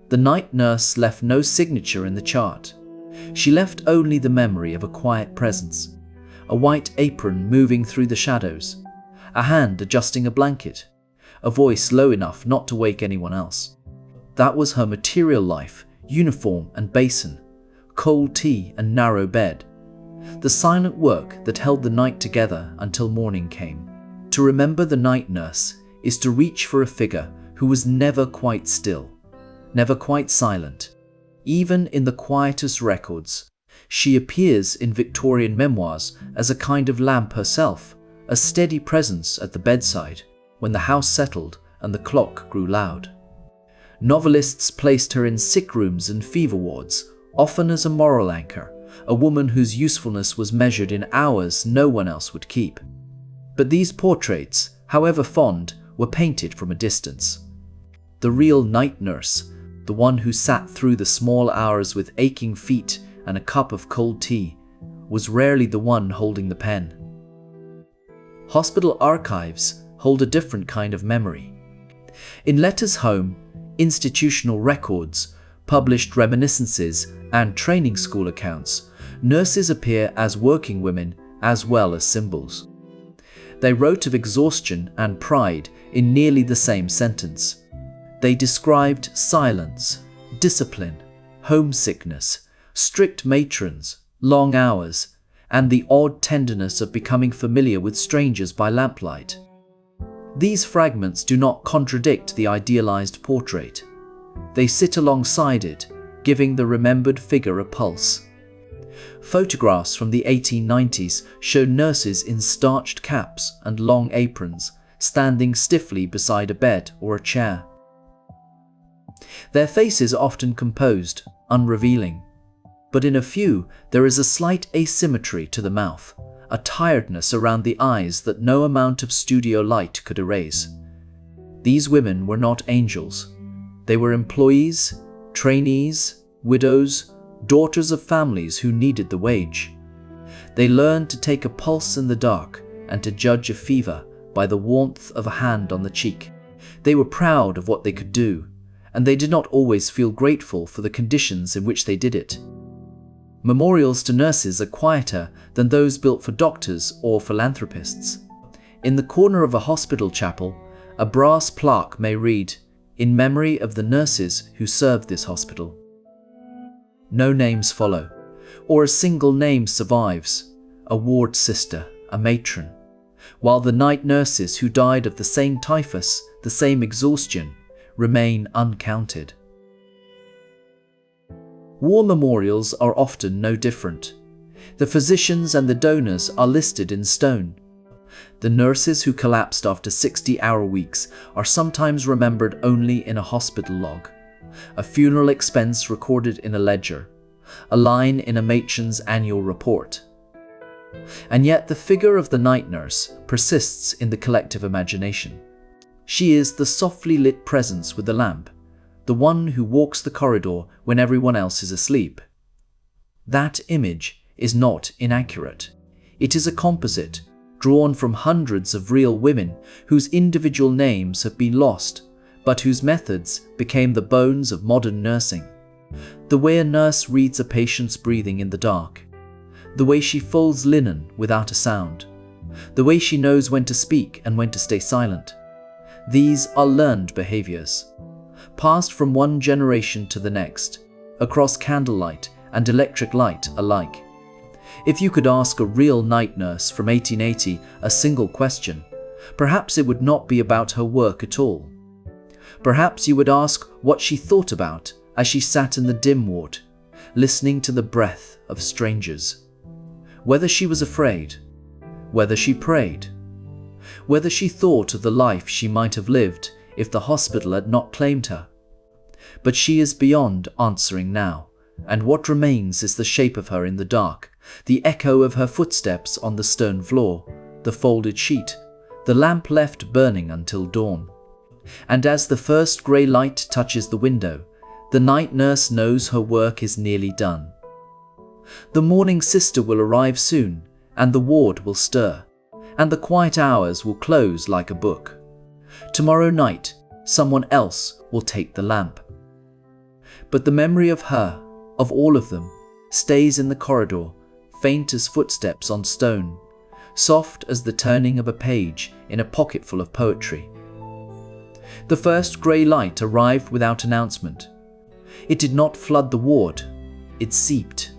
The night nurse left no signature in the chart. She left only the memory of a quiet presence, a white apron moving through the shadows, a hand adjusting a blanket, a voice low enough not to wake anyone else. That was her material life, uniform and basin, cold tea and narrow bed. The silent work that held the night together until morning came. To remember the night nurse is to reach for a figure who was never quite still, never quite silent. Even in the quietest records, she appears in Victorian memoirs as a kind of lamp herself, a steady presence at the bedside when the house settled and the clock grew loud. Novelists placed her in sick rooms and fever wards, often as a moral anchor, a woman whose usefulness was measured in hours no one else would keep. But these portraits, however fond, were painted from a distance. The real night nurse, the one who sat through the small hours with aching feet and a cup of cold tea, was rarely the one holding the pen. Hospital archives hold a different kind of memory. In letters home, institutional records, published reminiscences, and training school accounts, nurses appear as working women as well as symbols. They wrote of exhaustion and pride in nearly the same sentence. They described silence, discipline, homesickness, strict matrons, long hours, and the odd tenderness of becoming familiar with strangers by lamplight. These fragments do not contradict the idealized portrait. They sit alongside it, giving the remembered figure a pulse. Photographs from the 1890s show nurses in starched caps and long aprons, standing stiffly beside a bed or a chair. Their faces are often composed, unrevealing. But in a few, there is a slight asymmetry to the mouth, a tiredness around the eyes that no amount of studio light could erase. These women were not angels. They were employees, trainees, widows, daughters of families who needed the wage. They learned to take a pulse in the dark and to judge a fever by the warmth of a hand on the cheek. They were proud of what they could do, and they did not always feel grateful for the conditions in which they did it. Memorials to nurses are quieter than those built for doctors or philanthropists. In the corner of a hospital chapel, a brass plaque may read, "In memory of the nurses who served this hospital." No names follow, or a single name survives, a ward sister, a matron, while the night nurses who died of the same typhus, the same exhaustion, remain uncounted. War memorials are often no different. The physicians and the donors are listed in stone. The nurses who collapsed after 60-hour weeks are sometimes remembered only in a hospital log, a funeral expense recorded in a ledger, a line in a matron's annual report. And yet the figure of the night nurse persists in the collective imagination. She is the softly lit presence with the lamp, the one who walks the corridor when everyone else is asleep. That image is not inaccurate. It is a composite, drawn from hundreds of real women whose individual names have been lost, but whose methods became the bones of modern nursing. The way a nurse reads a patient's breathing in the dark, the way she folds linen without a sound, the way she knows when to speak and when to stay silent. These are learned behaviors, passed from one generation to the next, across candlelight and electric light alike. If you could ask a real night nurse from 1880 a single question, perhaps it would not be about her work at all. Perhaps you would ask what she thought about as she sat in the dim ward, listening to the breath of strangers. Whether she was afraid, whether she prayed, whether she thought of the life she might have lived if the hospital had not claimed her. But she is beyond answering now, and what remains is the shape of her in the dark, the echo of her footsteps on the stone floor, the folded sheet, the lamp left burning until dawn. And as the first grey light touches the window, the night nurse knows her work is nearly done. The morning sister will arrive soon, and the ward will stir, and the quiet hours will close like a book. Tomorrow night, someone else will take the lamp. But the memory of her, of all of them, stays in the corridor, faint as footsteps on stone, soft as the turning of a page in a pocketful of poetry. The first grey light arrived without announcement. It did not flood the ward, it seeped.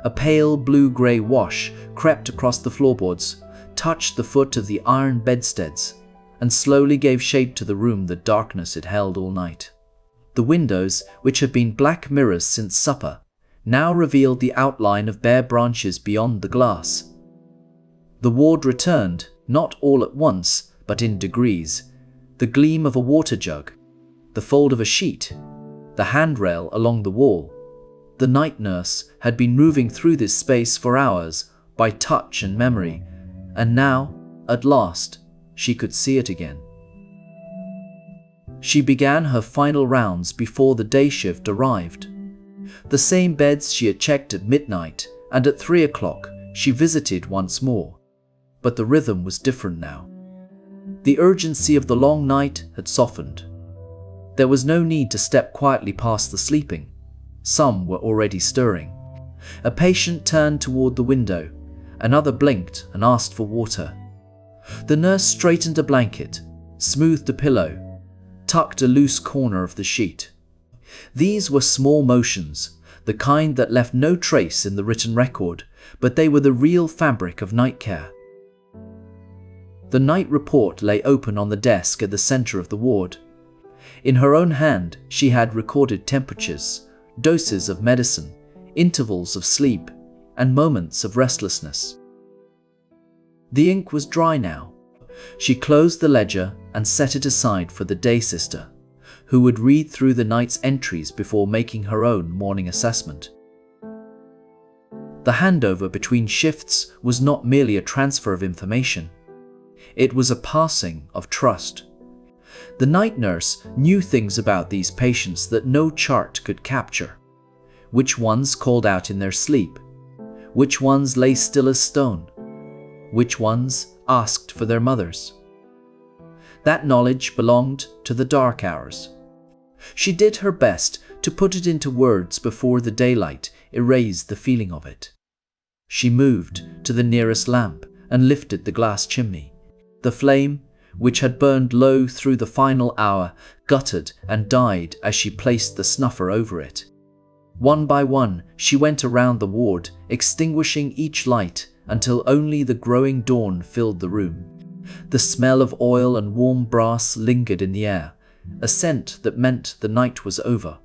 A pale blue-grey wash crept across the floorboards, touched the foot of the iron bedsteads, and slowly gave shape to the room the darkness had held all night. The windows, which had been black mirrors since supper, now revealed the outline of bare branches beyond the glass. The ward returned, not all at once, but in degrees. The gleam of a water jug, the fold of a sheet, the handrail along the wall. The night nurse had been moving through this space for hours by touch and memory, and now, at last, she could see it again. She began her final rounds before the day shift arrived. The same beds she had checked at midnight, and at 3 o'clock she visited once more. But the rhythm was different now. The urgency of the long night had softened. There was no need to step quietly past the sleeping. Some were already stirring. A patient turned toward the window. Another blinked and asked for water. The nurse straightened a blanket, smoothed a pillow, tucked a loose corner of the sheet. These were small motions, the kind that left no trace in the written record, but they were the real fabric of night care. The night report lay open on the desk at the center of the ward. In her own hand, she had recorded temperatures, doses of medicine, intervals of sleep, and moments of restlessness. The ink was dry now. She closed the ledger and set it aside for the day sister, who would read through the night's entries before making her own morning assessment. The handover between shifts was not merely a transfer of information. It was a passing of trust. The night nurse knew things about these patients that no chart could capture. Which ones called out in their sleep? Which ones lay still as stone? Which ones asked for their mothers? That knowledge belonged to the dark hours. She did her best to put it into words before the daylight erased the feeling of it. She moved to the nearest lamp and lifted the glass chimney. The flame, which had burned low through the final hour, guttered and died as she placed the snuffer over it. One by one, she went around the ward, extinguishing each light until only the growing dawn filled the room. The smell of oil and warm brass lingered in the air, a scent that meant the night was over.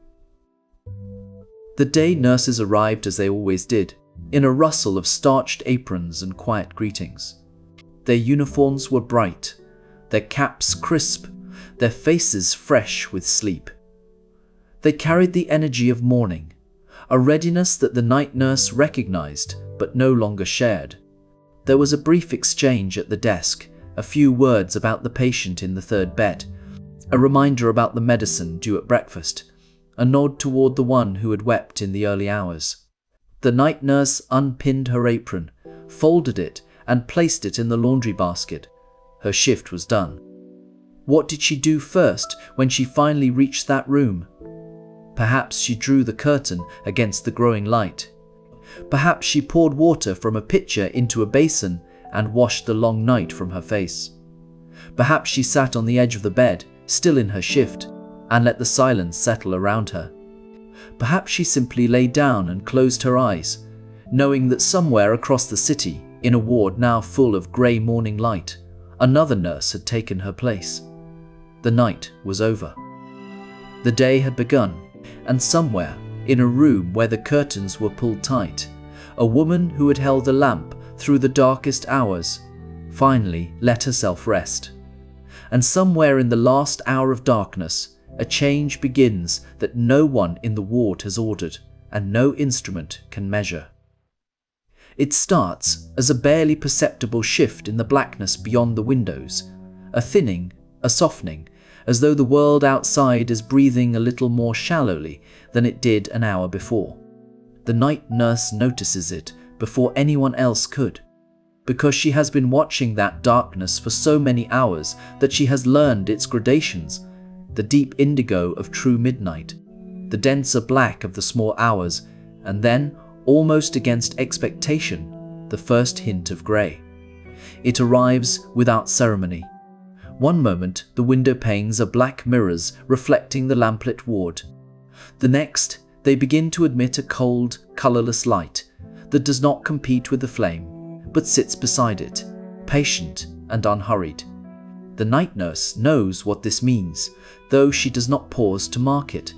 The day nurses arrived as they always did, in a rustle of starched aprons and quiet greetings. Their uniforms were bright, their caps crisp, their faces fresh with sleep. They carried the energy of morning, a readiness that the night nurse recognized but no longer shared. There was a brief exchange at the desk, a few words about the patient in the third bed, a reminder about the medicine due at breakfast, a nod toward the one who had wept in the early hours. The night nurse unpinned her apron, folded it, and placed it in the laundry basket. Her shift was done. What did she do first when she finally reached that room? Perhaps she drew the curtain against the growing light. Perhaps she poured water from a pitcher into a basin and washed the long night from her face. Perhaps she sat on the edge of the bed, still in her shift, and let the silence settle around her. Perhaps she simply lay down and closed her eyes, knowing that somewhere across the city, in a ward now full of grey morning light, another nurse had taken her place. The night was over. The day had begun, and somewhere, in a room where the curtains were pulled tight, a woman who had held a lamp through the darkest hours finally let herself rest. And somewhere in the last hour of darkness, a change begins that no one in the ward has ordered and no instrument can measure. It starts as a barely perceptible shift in the blackness beyond the windows, a thinning, a softening, as though the world outside is breathing a little more shallowly than it did an hour before. The night nurse notices it before anyone else could, because she has been watching that darkness for so many hours that she has learned its gradations, the deep indigo of true midnight, the denser black of the small hours, and then, almost against expectation, the first hint of grey. It arrives without ceremony. One moment, the window panes are black mirrors reflecting the lamplit ward. The next, they begin to admit a cold, colourless light that does not compete with the flame, but sits beside it, patient and unhurried. The night nurse knows what this means, though she does not pause to mark it.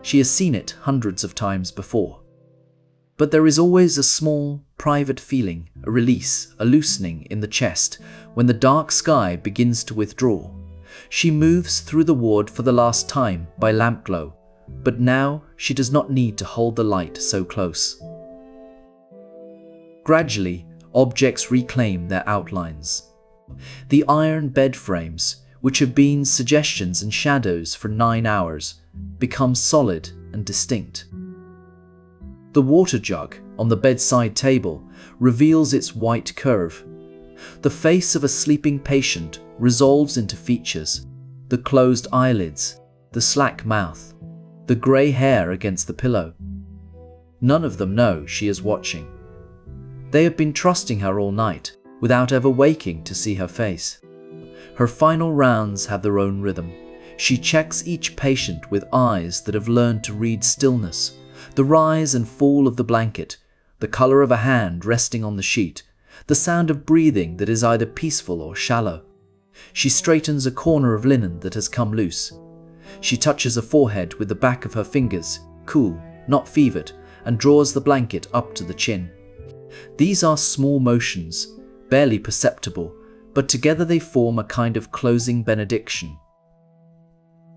She has seen it hundreds of times before. But there is always a small, private feeling, a release, a loosening in the chest when the dark sky begins to withdraw. She moves through the ward for the last time by lamp glow, but now she does not need to hold the light so close. Gradually, objects reclaim their outlines. The iron bed frames, which have been suggestions and shadows for 9 hours, become solid and distinct. The water jug on the bedside table reveals its white curve. The face of a sleeping patient resolves into features, the closed eyelids, the slack mouth, the grey hair against the pillow. None of them know she is watching. They have been trusting her all night, without ever waking to see her face. Her final rounds have their own rhythm. She checks each patient with eyes that have learned to read stillness, the rise and fall of the blanket, the color of a hand resting on the sheet, the sound of breathing that is either peaceful or shallow. She straightens a corner of linen that has come loose. She touches a forehead with the back of her fingers, cool, not fevered, and draws the blanket up to the chin. These are small motions, barely perceptible, but together they form a kind of closing benediction.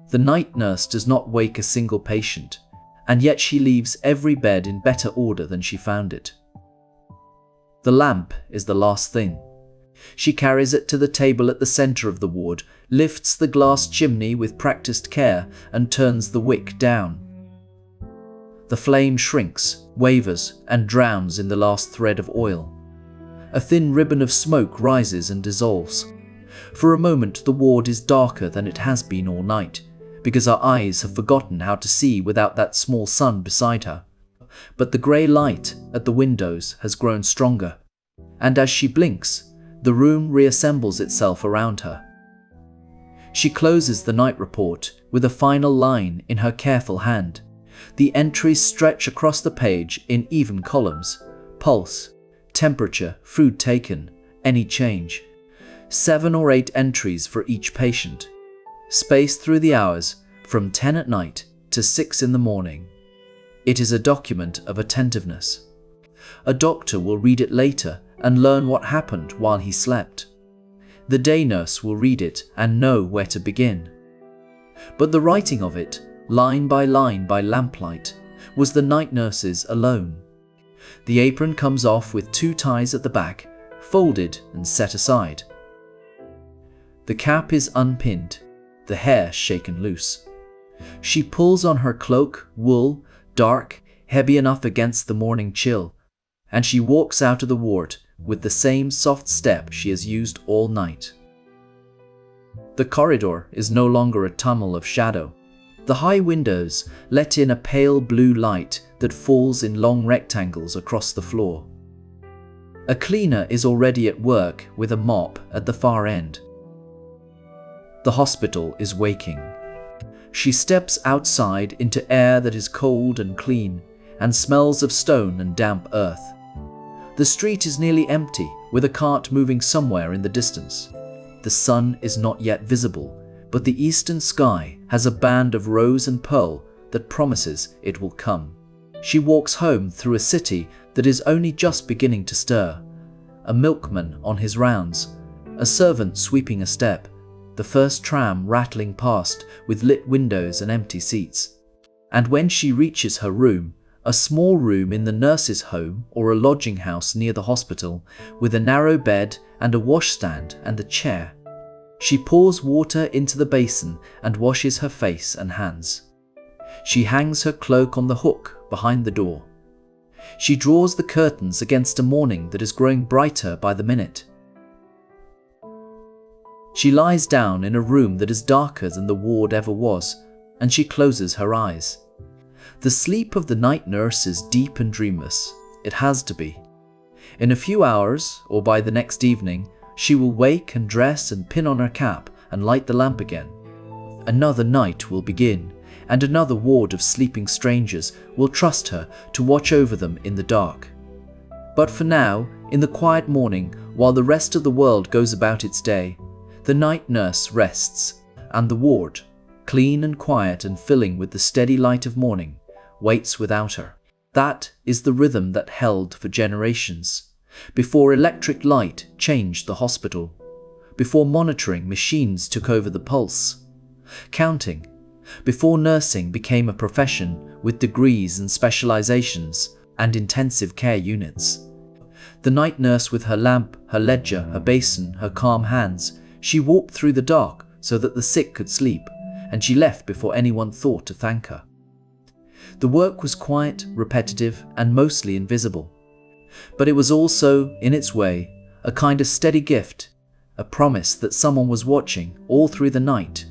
The night nurse does not wake a single patient, and yet she leaves every bed in better order than she found it. The lamp is the last thing. She carries it to the table at the center of the ward, lifts the glass chimney with practiced care, and turns the wick down. The flame shrinks, wavers, and drowns in the last thread of oil. A thin ribbon of smoke rises and dissolves. For a moment, the ward is darker than it has been all night, because our eyes have forgotten how to see without that small sun beside her. But the grey light at the windows has grown stronger, and as she blinks, the room reassembles itself around her. She closes the night report with a final line in her careful hand. The entries stretch across the page in even columns: pulse, temperature, food taken, any change. 7 or 8 entries for each patient, spaced through the hours from 10 at night to 6 in the morning. It is a document of attentiveness. A doctor will read it later and learn what happened while he slept. The day nurse will read it and know where to begin. But the writing of it, line by lamplight, was the night nurse's alone. The apron comes off with 2 ties at the back, folded and set aside. The cap is unpinned, the hair shaken loose. She pulls on her cloak, wool, dark, heavy enough against the morning chill, and she walks out of the ward with the same soft step she has used all night. The corridor is no longer a tunnel of shadow. The high windows let in a pale blue light that falls in long rectangles across the floor. A cleaner is already at work with a mop at the far end. The hospital is waking. She steps outside into air that is cold and clean and smells of stone and damp earth. The street is nearly empty, with a cart moving somewhere in the distance. The sun is not yet visible, but the eastern sky has a band of rose and pearl that promises it will come. She walks home through a city that is only just beginning to stir. A milkman on his rounds, a servant sweeping a step, the first tram rattling past with lit windows and empty seats. And when she reaches her room, a small room in the nurse's home or a lodging house near the hospital, with a narrow bed and a washstand and a chair, she pours water into the basin and washes her face and hands. She hangs her cloak on the hook behind the door. She draws the curtains against a morning that is growing brighter by the minute. She lies down in a room that is darker than the ward ever was, and she closes her eyes. The sleep of the night nurse is deep and dreamless. It has to be. In a few hours, or by the next evening, she will wake and dress and pin on her cap and light the lamp again. Another night will begin, and another ward of sleeping strangers will trust her to watch over them in the dark. But for now, in the quiet morning, while the rest of the world goes about its day, the night nurse rests, and the ward, clean and quiet and filling with the steady light of morning, waits without her. That is the rhythm that held for generations, before electric light changed the hospital, before monitoring machines took over the pulse, counting, before nursing became a profession with degrees and specializations and intensive care units. The night nurse, with her lamp, her ledger, her basin, her calm hands, she walked through the dark so that the sick could sleep, and she left before anyone thought to thank her. The work was quiet, repetitive, and mostly invisible. But it was also, in its way, a kind of steady gift, a promise that someone was watching all through the night